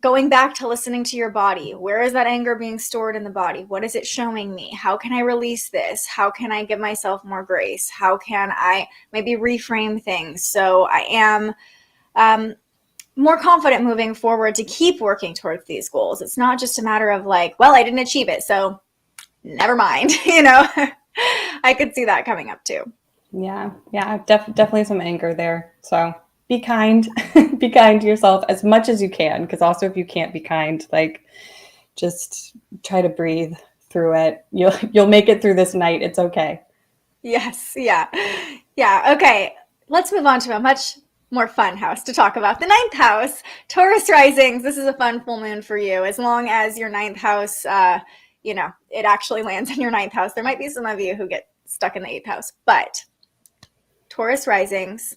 going back to listening to your body, where is that anger being stored in the body? What is it showing me? How can I release this? How can I give myself more grace? How can I maybe reframe things so I am more confident moving forward to keep working towards these goals? It's not just a matter of like, well, I didn't achieve it, so never mind. I could see that coming up too. Yeah, definitely some anger there. So be kind, be kind to yourself as much as you can. Because also, if you can't be kind, like just try to breathe through it. You'll make it through this night. It's okay. Yes, yeah. Okay, let's move on to a much more fun house to talk about. The 9th house, Taurus risings. This is a fun full moon for you, as long as your 9th house, it actually lands in your 9th house. There might be some of you who get stuck in the 8th house, but Taurus risings.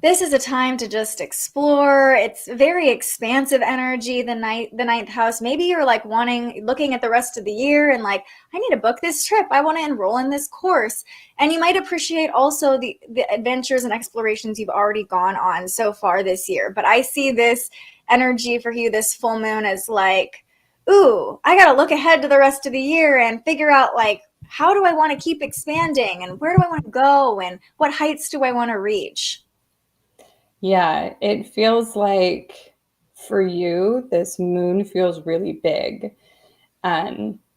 This is a time to just explore. It's very expansive energy, the 9th house. Maybe you're like looking at the rest of the year and like, I need to book this trip. I want to enroll in this course. And you might appreciate also the adventures and explorations you've already gone on so far this year. But I see this energy for you, this full moon, as like, ooh, I got to look ahead to the rest of the year and figure out like, how do I want to keep expanding and where do I want to go and what heights do I want to reach? Yeah, it feels like for you, this moon feels really big.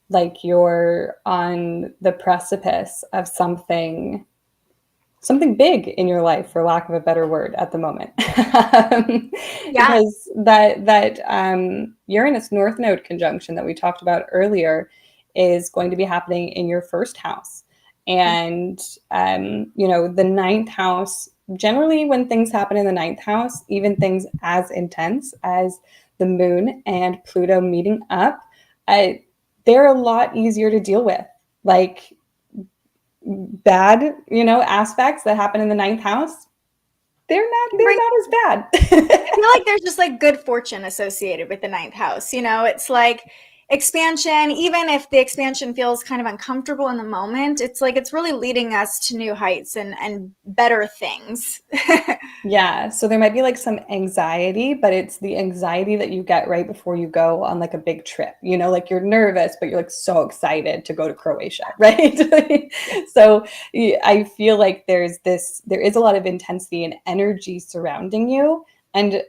like you're on the precipice of something big in your life, for lack of a better word, at the moment. Yeah. Because that Uranus North Node conjunction that we talked about earlier is going to be happening in your first house. And, the ninth house, generally when things happen in the ninth house, even things as intense as the moon and Pluto meeting up, they're a lot easier to deal with. Like, bad, aspects that happen in the ninth house, they're not as bad. I feel like there's just like good fortune associated with the ninth house. It's like expansion, even if the expansion feels kind of uncomfortable in the moment, it's like it's really leading us to new heights and better things. Yeah, so there might be like some anxiety, but it's the anxiety that you get right before you go on like a big trip. Like you're nervous, but you're like so excited to go to Croatia, right? So I feel like there is a lot of intensity and energy surrounding you. And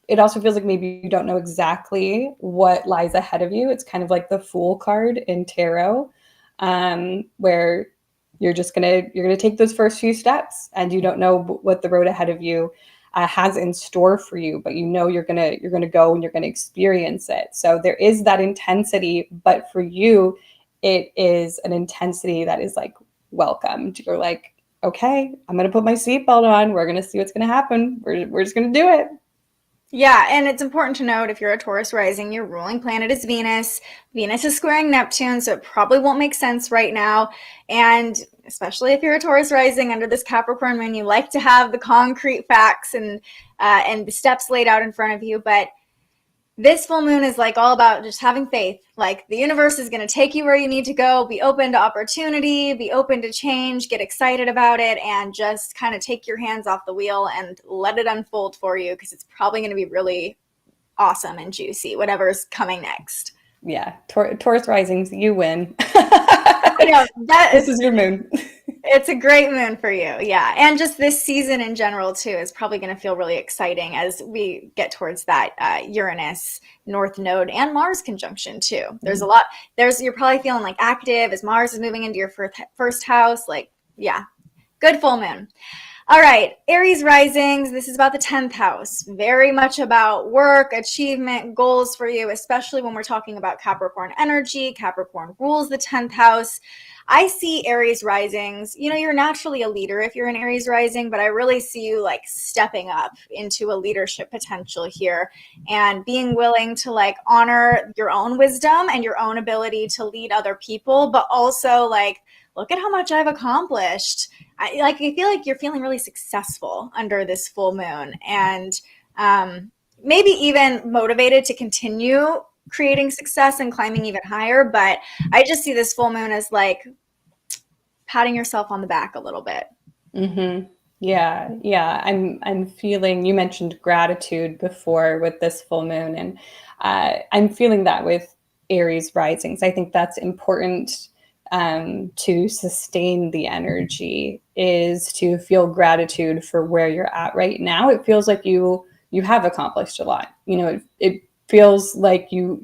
it also feels like maybe you don't know exactly what lies ahead of you. It's kind of like the Fool card in tarot, where you're gonna take those first few steps, and you don't know what the road ahead of you has in store for you, but you're gonna go and you're gonna experience it. So there is that intensity, but for you, it is an intensity that is like welcomed. You're like, okay, I'm gonna put my seatbelt on. We're gonna see what's gonna happen. We're just gonna do it. Yeah, and it's important to note, if you're a Taurus rising, your ruling planet is Venus. Venus is squaring Neptune, so it probably won't make sense right now. And especially if you're a Taurus rising under this Capricorn moon, you like to have the concrete facts and the steps laid out in front of you. But this full moon is like all about just having faith. Like the universe is going to take you where you need to go. Be open to opportunity, be open to change, get excited about it, and just kind of take your hands off the wheel and let it unfold for you, because it's probably going to be really awesome and juicy, whatever's coming next. Yeah, Taurus risings, you win. This is your moon. It's a great moon for you, yeah. And just this season in general, too, is probably going to feel really exciting as we get towards that Uranus North Node and Mars conjunction, too. There's a lot. You're probably feeling like active as Mars is moving into your first house. Like, yeah, good full moon. All right, Aries risings, this is about the 10th house. Very much about work, achievement, goals for you, especially when we're talking about Capricorn energy. Capricorn rules the 10th house. I see Aries risings, you're naturally a leader if you're an Aries rising, but I really see you like stepping up into a leadership potential here and being willing to like honor your own wisdom and your own ability to lead other people, but also like, look at how much I've accomplished. I feel like you're feeling really successful under this full moon, and maybe even motivated to continue creating success and climbing even higher. But I just see this full moon as like patting yourself on the back a little bit. Mm-hmm. Yeah. I'm feeling, you mentioned gratitude before with this full moon, and I'm feeling that with Aries risings. I think that's important to sustain the energy, is to feel gratitude for where you're at right now. It feels like you have accomplished a lot. It feels like you're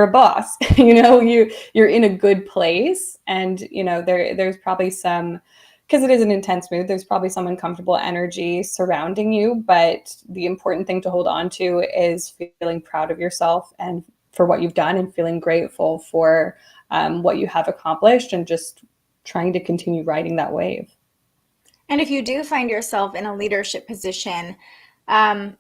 a boss. You're in a good place, and there's probably some, because it is an intense mood, there's probably some uncomfortable energy surrounding you, but the important thing to hold on to is feeling proud of yourself and for what you've done, and feeling grateful for what you have accomplished, and just trying to continue riding that wave. And if you do find yourself in a leadership position,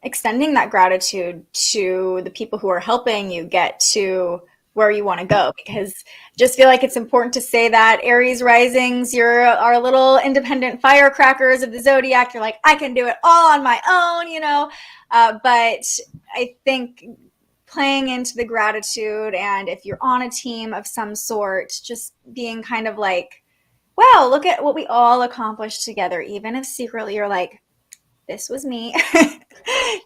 extending that gratitude to the people who are helping you get to where you want to go, because I just feel like it's important to say that Aries risings, you're our little independent firecrackers of the Zodiac. You're like, I can do it all on my own, but I think playing into the gratitude, and if you're on a team of some sort, just being kind of like, wow, look at what we all accomplished together, even if secretly you're like, this was me.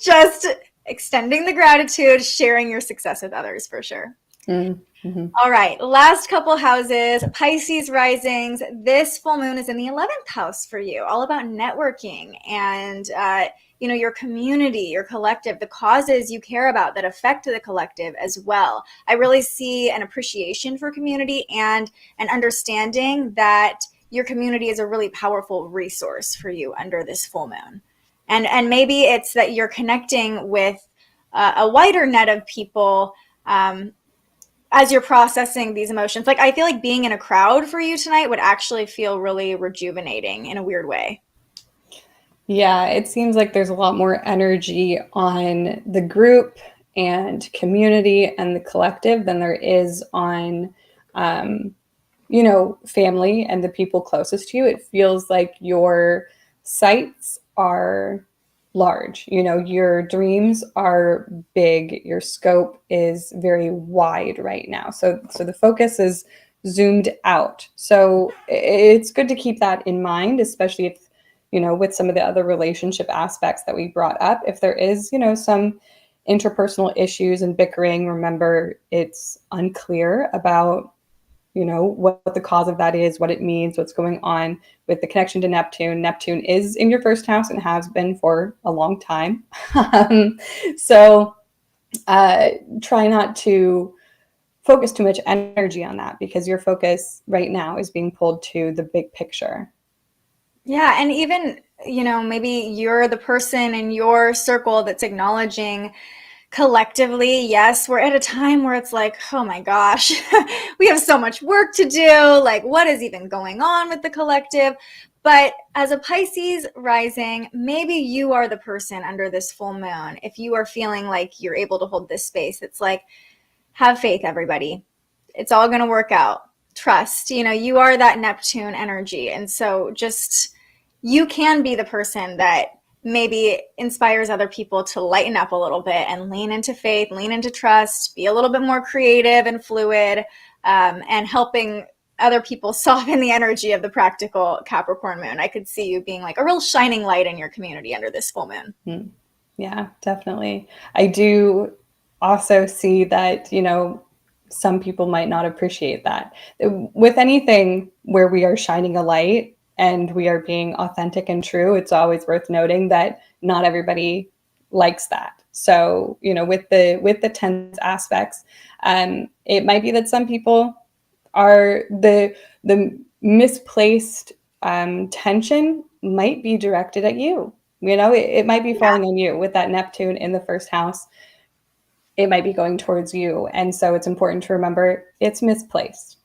Just extending the gratitude, sharing your success with others, for sure. Mm-hmm. All right, last couple houses, Pisces risings. This full moon is in the 11th house for you, all about networking and, your community, your collective, the causes you care about that affect the collective as well. I really see an appreciation for community and an understanding that your community is a really powerful resource for you under this full moon. And maybe it's that you're connecting with a wider net of people as you're processing these emotions. Like, I feel like being in a crowd for you tonight would actually feel really rejuvenating in a weird way. Yeah, it seems like there's a lot more energy on the group and community and the collective than there is on, family and the people closest to you. It feels like your sights are large, your dreams are big, your scope is very wide right now. So the focus is zoomed out. So it's good to keep that in mind, especially if, with some of the other relationship aspects that we brought up. If there is, some interpersonal issues and bickering, remember it's unclear about, what the cause of that is, what it means, what's going on with the connection to Neptune. Neptune is in your first house and has been for a long time. So try not to focus too much energy on that, because your focus right now is being pulled to the big picture. Yeah, and even, maybe you're the person in your circle that's acknowledging collectively, yes, we're at a time where it's like, oh my gosh, we have so much work to do. Like, what is even going on with the collective? But as a Pisces rising, maybe you are the person under this full moon. If you are feeling like you're able to hold this space, it's like, have faith, everybody. It's all going to work out. Trust, you are that Neptune energy. And so just, you can be the person that maybe inspires other people to lighten up a little bit and lean into faith, lean into trust, be a little bit more creative and fluid, and helping other people soften the energy of the practical Capricorn moon. I could see you being like a real shining light in your community under this full moon. Yeah, definitely. I do also see that, some people might not appreciate that. With anything where we are shining a light and we are being authentic and true, it's always worth noting that not everybody likes that. So, with the tense aspects, it might be that some people are the misplaced tension might be directed at you. It might be falling on you with that Neptune in the first house. It might be going towards you. And so it's important to remember it's misplaced.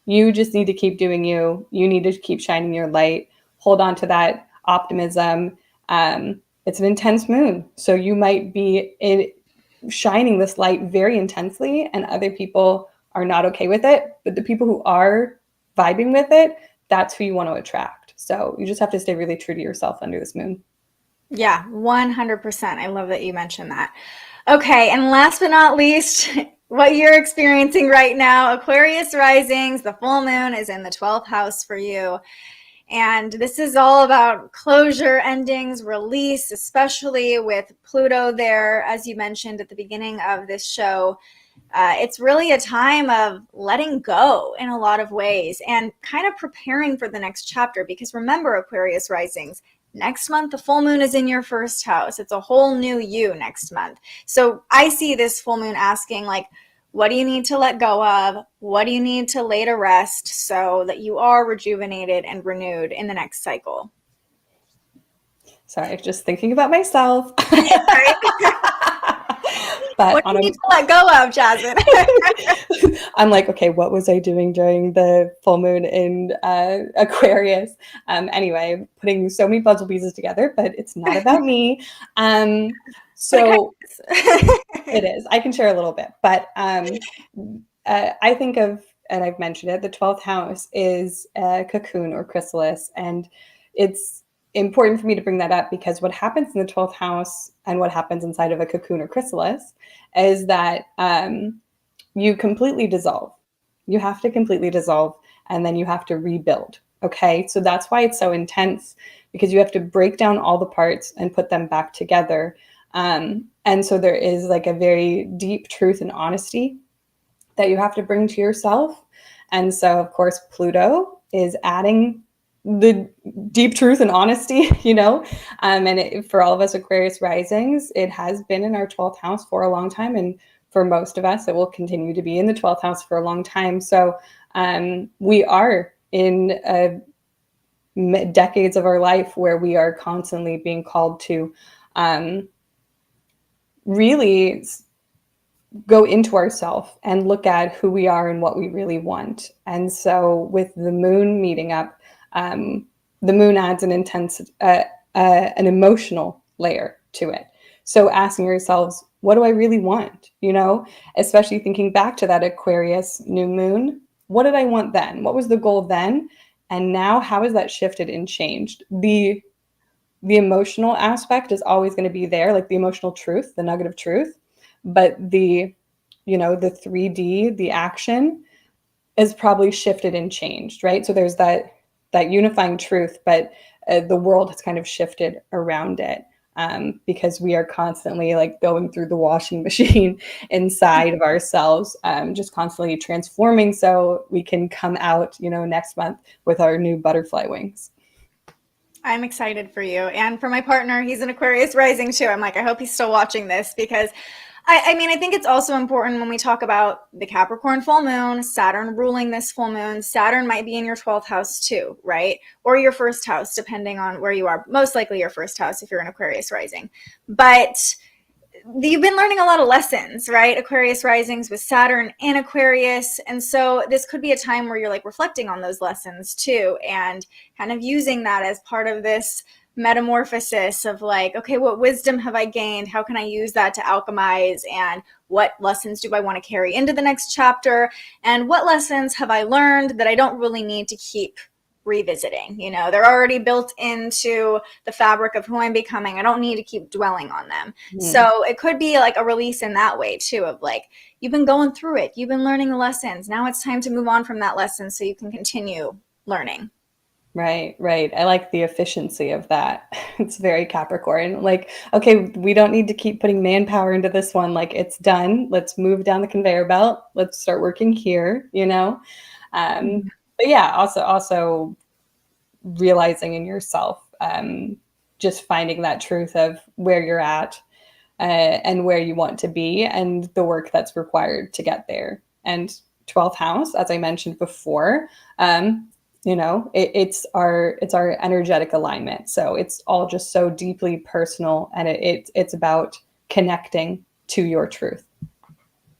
You just need to keep doing you. You need to keep shining your light. Hold on to that optimism. It's an intense moon. So you might be shining this light very intensely and other people are not okay with it. But the people who are vibing with it, that's who you want to attract. So you just have to stay really true to yourself under this moon. Yeah, 100%. I love that you mentioned that. Okay, and last but not least, what you're experiencing right now, Aquarius risings, the full moon is in the 12th house for you. And this is all about closure, endings, release, especially with Pluto there, as you mentioned at the beginning of this show. It's really a time of letting go in a lot of ways and kind of preparing for the next chapter. Because remember, Aquarius risings, next month, the full moon is in your first house. It's a whole new you next month. So I see this full moon asking, like, what do you need to let go of? What do you need to lay to rest so that you are rejuvenated and renewed in the next cycle? Sorry, just thinking about myself. But what do you need to let go of, Jasmine? I'm like, okay, what was I doing during the full moon in Aquarius? Anyway, putting so many puzzle pieces together, but it's not about me. So it is. I can share a little bit, but I think of, and I've mentioned it, the 12th house is a cocoon or chrysalis, and it's important for me to bring that up because what happens in the 12th house and what happens inside of a cocoon or chrysalis is that you completely dissolve. You have to completely dissolve and then you have to rebuild. Okay, so that's why it's so intense, because you have to break down all the parts and put them back together. And so there is like a very deep truth and honesty that you have to bring to yourself. And so, of course, Pluto is adding the deep truth and honesty, and for all of us Aquarius risings, it has been in our 12th house for a long time. And for most of us, it will continue to be in the 12th house for a long time. So we are in decades of our life where we are constantly being called to really go into ourselves and look at who we are and what we really want. And so with the moon meeting up, the moon adds an intense, an emotional layer to it. So asking yourselves, what do I really want? Especially thinking back to that Aquarius new moon. What did I want then? What was the goal then? And now how has that shifted and changed? The emotional aspect is always going to be there, like the emotional truth, the nugget of truth. But the 3D, the action is probably shifted and changed, right? So there's that unifying truth, but the world has kind of shifted around it because we are constantly like going through the washing machine inside of ourselves, just constantly transforming so we can come out, next month with our new butterfly wings. I'm excited for you. And for my partner, he's an Aquarius rising too. I'm like, I hope he's still watching this because I think it's also important when we talk about the Capricorn full moon, Saturn ruling this full moon. Saturn might be in your 12th house too, right? Or your first house, depending on where you are. Most likely your first house if you're an Aquarius rising. But you've been learning a lot of lessons, right? Aquarius risings with Saturn and Aquarius. And so this could be a time where you're like reflecting on those lessons too and kind of using that as part of this metamorphosis of like, okay, what wisdom have I gained? How can I use that to alchemize? And what lessons do I want to carry into the next chapter? And what lessons have I learned that I don't really need to keep revisiting? They're already built into the fabric of who I'm becoming. I don't need to keep dwelling on them. So it could be like a release in that way too, of like, you've been going through it. You've been learning the lessons. Now it's time to move on from that lesson so you can continue learning. Right. I like the efficiency of that. It's very Capricorn. Like, okay, we don't need to keep putting manpower into this one. Like, it's done. Let's move down the conveyor belt. Let's start working here, But yeah, also realizing in yourself, just finding that truth of where you're at and where you want to be and the work that's required to get there. And 12th house, as I mentioned before, it's our energetic alignment. So it's all just so deeply personal, and it's about connecting to your truth.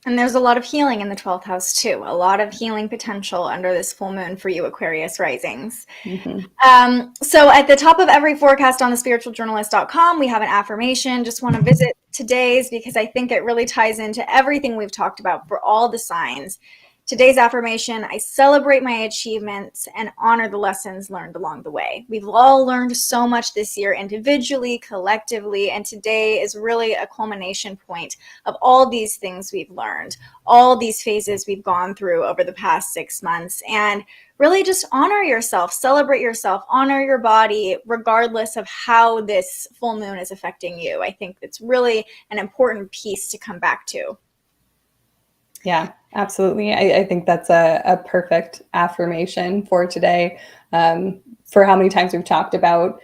And there's a lot of healing in the 12th house too. A lot of healing potential under this full moon for you Aquarius risings. So at the top of every forecast on thespiritualjournalist.com, we have an affirmation. Just want to visit today's because I think it really ties into everything we've talked about for all the signs. Today's affirmation: I celebrate my achievements and honor the lessons learned along the way. We've all learned so much this year, individually, collectively, and today is really a culmination point of all these things we've learned, all these phases we've gone through over the past 6 months. And really just honor yourself, celebrate yourself, honor your body, regardless of how this full moon is affecting you. I think it's really an important piece to come back to. Yeah, absolutely. I think that's a perfect affirmation for today. For how many times we've talked about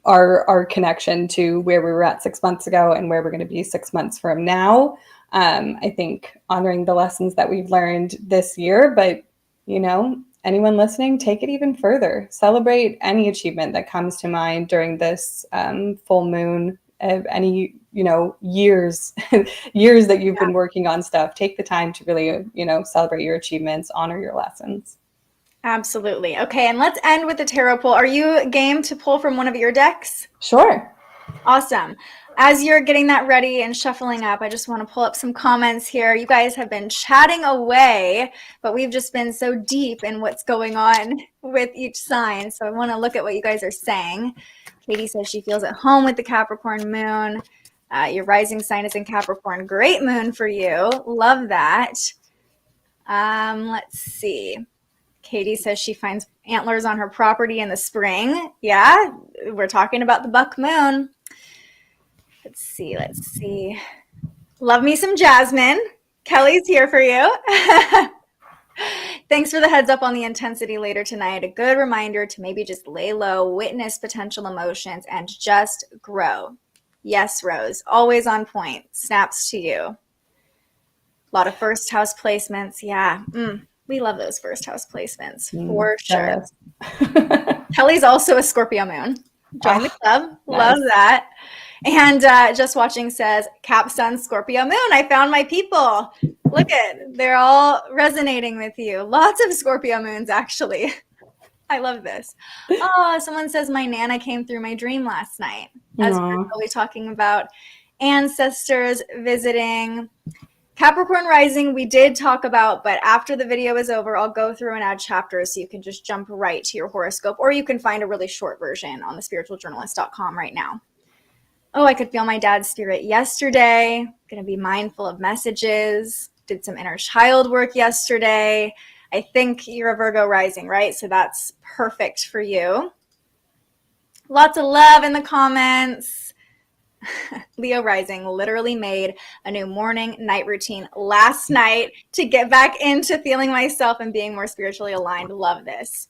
our connection to where we were at 6 months ago and where we're going to be 6 months from now. I think honoring the lessons that we've learned this year, but anyone listening, take it even further. Celebrate any achievement that comes to mind during this full moon. Any years that you've been working on stuff, take the time to really celebrate your achievements, honor your lessons. Absolutely. Okay, and let's end with the tarot pull. Are you game to pull from one of your decks? Sure. Awesome. As you're getting that ready and shuffling up, I just want to pull up some comments here. You guys have been chatting away, but we've just been so deep in what's going on with each sign. So I want to look at what you guys are saying. Katie says she feels at home with the Capricorn moon. Your rising sign is in Capricorn. Great moon for you. Love that. Let's see. Katie says she finds antlers on her property in the spring. Yeah, we're talking about the buck moon. Let's see. Love me some Jasmine. Kelly's here for you. Thanks for the heads up on the intensity later tonight. A good reminder to maybe just lay low, witness potential emotions, and just grow. Yes, Rose, always on point. Snaps to you. A lot of first house placements. Yeah, we love those first house placements for sure. Kelly's also a Scorpio moon. Join the club. Nice. Love that. And Just Watching says, Cap Sun Scorpio Moon. I found my people. Look they're all resonating with you. Lots of Scorpio moons, actually. I love this. Oh, someone says my Nana came through my dream last night. As we're really talking about ancestors visiting. Capricorn rising, we did talk about, but after the video is over, I'll go through and add chapters so you can just jump right to your horoscope, or you can find a really short version on thespiritualjournalist.com right now. Oh, I could feel my dad's spirit yesterday. Going to be mindful of messages. Did some inner child work yesterday. I think you're a Virgo rising, right? So that's perfect for you. Lots of love in the comments. Leo rising literally made a new morning night routine last night to get back into feeling myself and being more spiritually aligned. Love this.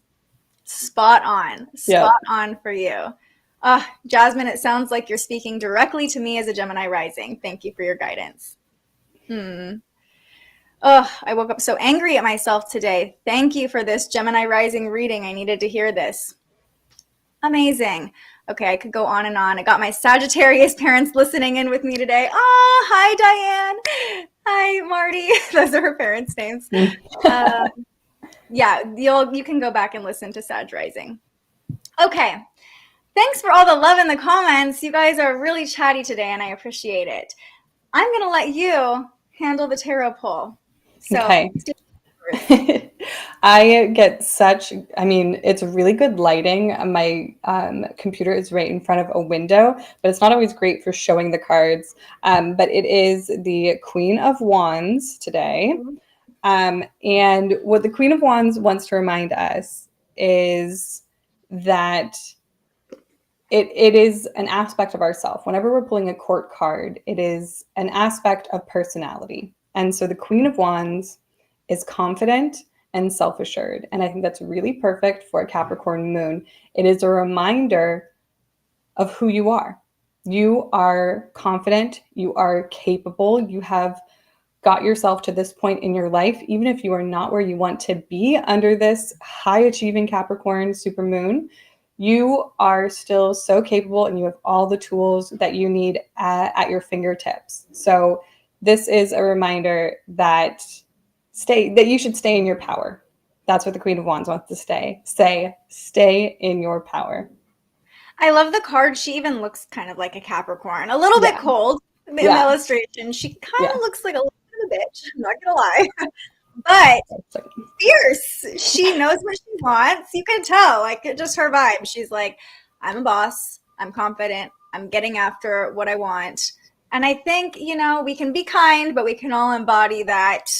Spot on. Spot on for you. Jasmine, it sounds like you're speaking directly to me as a Gemini rising. Thank you for your guidance. I woke up so angry at myself today. Thank you for this Gemini rising reading. I needed to hear this. Amazing. Okay, I could go on and on. I got my Sagittarius parents listening in with me today. Hi, Diane. Hi, Marty. Those are her parents' names. You can go back and listen to Sag rising. Okay. Thanks for all the love in the comments. You guys are really chatty today, and I appreciate it. I'm going to let you handle the tarot pull. So, okay. It's really good lighting. My computer is right in front of a window, but it's not always great for showing the cards. But it is the Queen of Wands today. And what the Queen of Wands wants to remind us is that it is an aspect of ourself. Whenever we're pulling a court card, it is an aspect of personality. And so the Queen of Wands is confident and self-assured. And I think that's really perfect for a Capricorn moon. It is a reminder of who you are. You are confident. You are capable. You have got yourself to this point in your life, even if you are not where you want to be under this high-achieving Capricorn super moon. You are still so capable, and you have all the tools that you need at your fingertips. So this is a reminder that you should stay in your power. That's what the Queen of Wands wants to say. Stay in your power. I love the card. She even looks kind of like a Capricorn, a little bit cold in the illustration. She kind of looks like a little bit of a bitch. I'm not gonna lie. But fierce. She knows what she wants. You can tell, like, just her vibe. She's like, I'm a boss. I'm confident. I'm getting after what I want. And I think, we can be kind, but we can all embody that,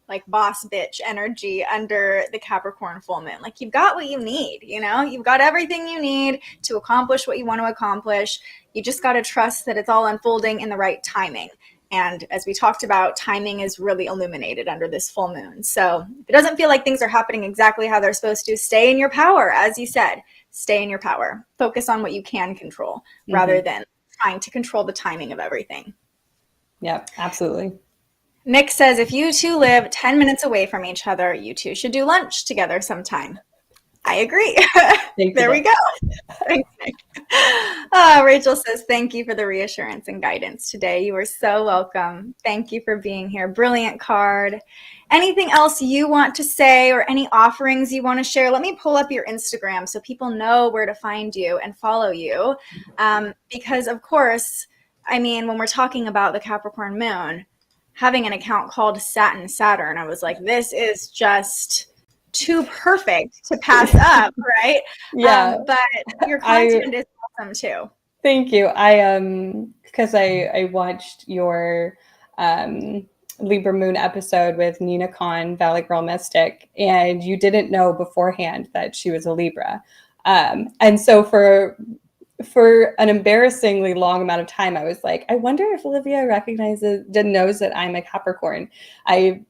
like, boss bitch energy under the Capricorn full moon. Like, you've got what you need, You've got everything you need to accomplish what you want to accomplish. You just got to trust that it's all unfolding in the right timing. And as we talked about, timing is really illuminated under this full moon. So if it doesn't feel like things are happening exactly how they're supposed to, stay in your power. As you said, stay in your power. Focus on what you can control rather than trying to control the timing of everything. Yeah, absolutely. Nick says, if you two live 10 minutes away from each other, you two should do lunch together sometime. I agree. There we go. Thanks, Nick. Rachel says, thank you for the reassurance and guidance today. You are so welcome. Thank you for being here. Brilliant card. Anything else you want to say or any offerings you want to share? Let me pull up your Instagram so people know where to find you and follow you. Because, of course, when we're talking about the Capricorn moon, having an account called Saturn, I was like, this is just too perfect to pass up, right? Yeah. But your content is awesome too. Thank you. Because I watched your Libra Moon episode with Nina Khan, Valley Girl Mystic, and you didn't know beforehand that she was a Libra. And so for for an embarrassingly long amount of time, I was like, I wonder if Olivia knows that I'm a Capricorn. I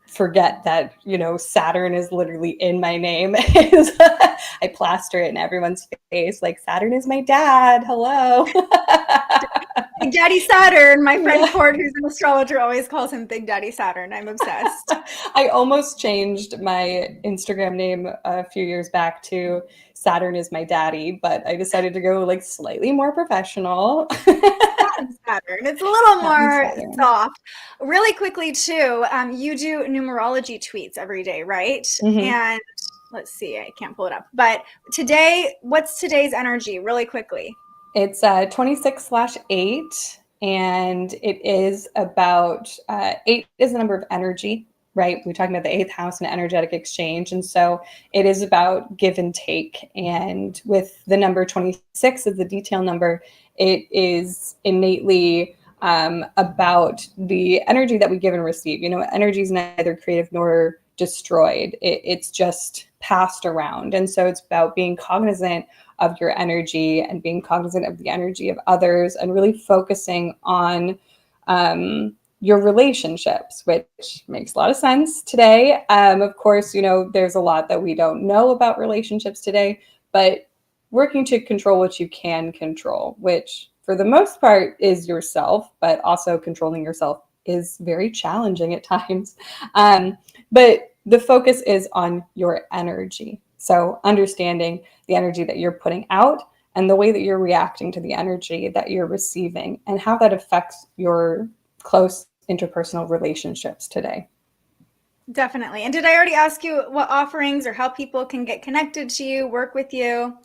forget that, Saturn is literally in my name. I plaster it in everyone's face, like, Saturn is my dad. Hello. Big Daddy Saturn. My friend Cord, who's an astrologer, always calls him Big Daddy Saturn. I'm obsessed. I almost changed my Instagram name a few years back to Saturn is my daddy, but I decided to go like slightly more professional. Saturn. It's a little more soft. Really quickly too, you do numerology tweets every day, right? Mm-hmm. And let's see, I can't pull it up. But today, what's today's energy really quickly? It's 26/8, and it is about 8 is the number of energy, right? We're talking about the 8th house and energetic exchange. And so it is about give and take. And with the number 26 as the detail number, it is innately about the energy that we give and receive. Energy is neither creative nor destroyed. It's just passed around. And so it's about being cognizant of your energy and being cognizant of the energy of others and really focusing on your relationships, which makes a lot of sense today. Of course, there's a lot that we don't know about relationships today, but working to control what you can control, which for the most part is yourself, but also controlling yourself is very challenging at times. But the focus is on your energy. So understanding the energy that you're putting out and the way that you're reacting to the energy that you're receiving and how that affects your close interpersonal relationships today. Definitely. And did I already ask you what offerings or how people can get connected to you, work with you?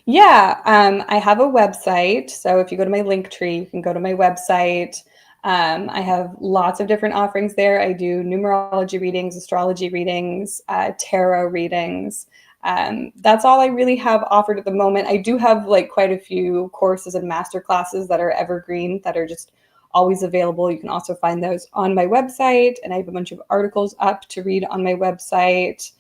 Yeah, I have a website. So if you go to my link tree, you can go to my website. I have lots of different offerings there. I do numerology readings, astrology readings, tarot readings. That's all I really have offered at the moment. I do have like quite a few courses and master classes that are evergreen, that are just always available. You can also find those on my website, and I have a bunch of articles up to read on my website.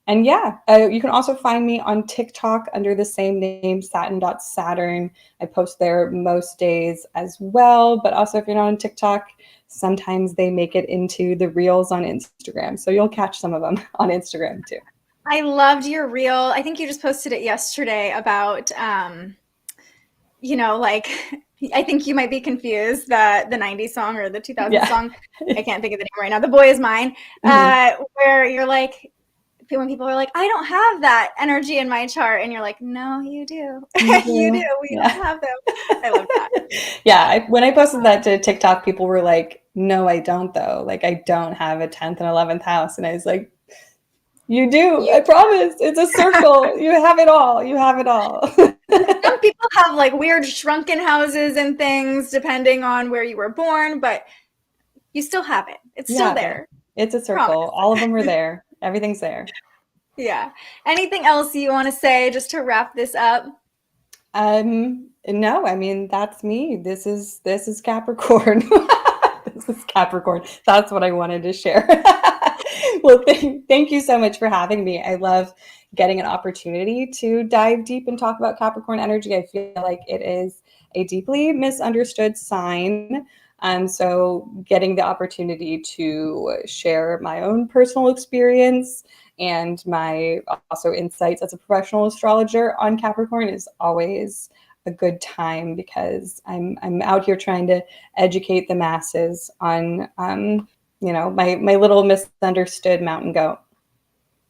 And yeah, you can also find me on TikTok under the same name, satin.saturn. I post there most days as well. But also, if you're not on TikTok, sometimes they make it into the reels on Instagram. So you'll catch some of them on Instagram too. I loved your reel. I think you just posted it yesterday about, I think you might be confused, the 90s song or the 2000s song. I can't think of the name right now. The Boy Is Mine, where you're like, when people are like, I don't have that energy in my chart. And you're like, no, you do. You do. We don't have them. I love that. When I posted that to TikTok, people were like, no, I don't though. Like, I don't have a 10th and 11th house. And I was like, you do. I promise. It's a circle. You have it all. You have it all. Some people have like weird shrunken houses and things depending on where you were born, but you still have it. It's still there. It's a circle. Promise. All of them are there. Everything's there. Yeah. Anything else you want to say just to wrap this up? No, I mean, that's me. This is Capricorn. This is Capricorn. That's what I wanted to share. Well, thank you so much for having me. I love getting an opportunity to dive deep and talk about Capricorn energy. I feel like it is a deeply misunderstood sign. So getting the opportunity to share my own personal experience and my also insights as a professional astrologer on Capricorn is always a good time, because I'm out here trying to educate the masses on my little misunderstood mountain goat.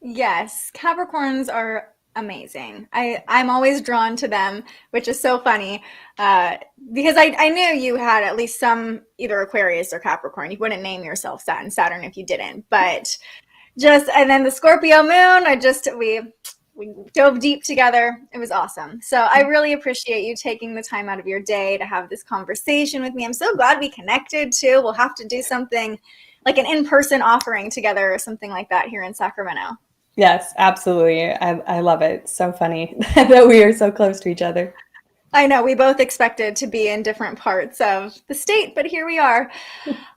Yes, Capricorns are amazing. I'm always drawn to them, which is so funny, because I knew you had at least some either Aquarius or Capricorn. You wouldn't name yourself Saturn if you didn't, but and then the Scorpio moon, we dove deep together. It was awesome. So I really appreciate you taking the time out of your day to have this conversation with me. I'm so glad we connected too. We'll have to do something like an in-person offering together or something like that here in Sacramento. Yes, absolutely. I love it. So funny that we are so close to each other. I know, we both expected to be in different parts of the state, but here we are.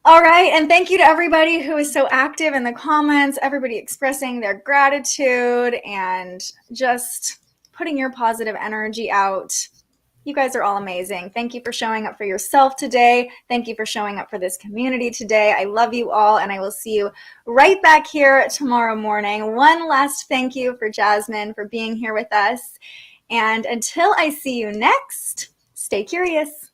All right. And thank you to everybody who is so active in the comments, everybody expressing their gratitude and just putting your positive energy out. You guys are all amazing. Thank you for showing up for yourself today. Thank you for showing up for this community today. I love you all, and I will see you right back here tomorrow morning. One last thank you for Jasmine for being here with us. And until I see you next, stay curious.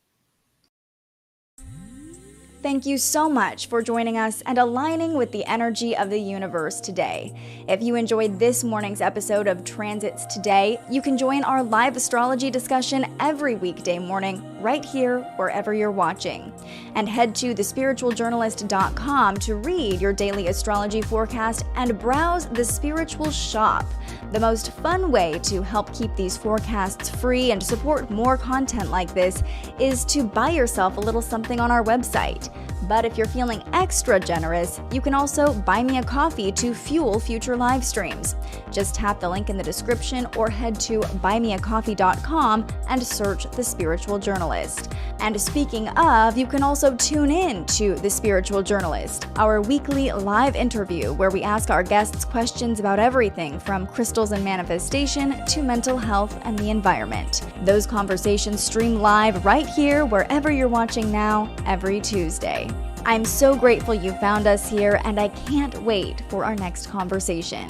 Thank you so much for joining us and aligning with the energy of the universe today. If you enjoyed this morning's episode of Transits Today, you can join our live astrology discussion every weekday morning right here wherever you're watching. And head to thespiritualjournalist.com to read your daily astrology forecast and browse the Spiritual Shop. The most fun way to help keep these forecasts free and support more content like this is to buy yourself a little something on our website. But if you're feeling extra generous, you can also buy me a coffee to fuel future live streams. Just tap the link in the description or head to buymeacoffee.com and search The Spiritual Journalist. And speaking of, you can also tune in to The Spiritual Journalist, our weekly live interview where we ask our guests questions about everything from crystals and manifestation to mental health and the environment. Those conversations stream live right here wherever you're watching now every Tuesday. I'm so grateful you found us here, and I can't wait for our next conversation.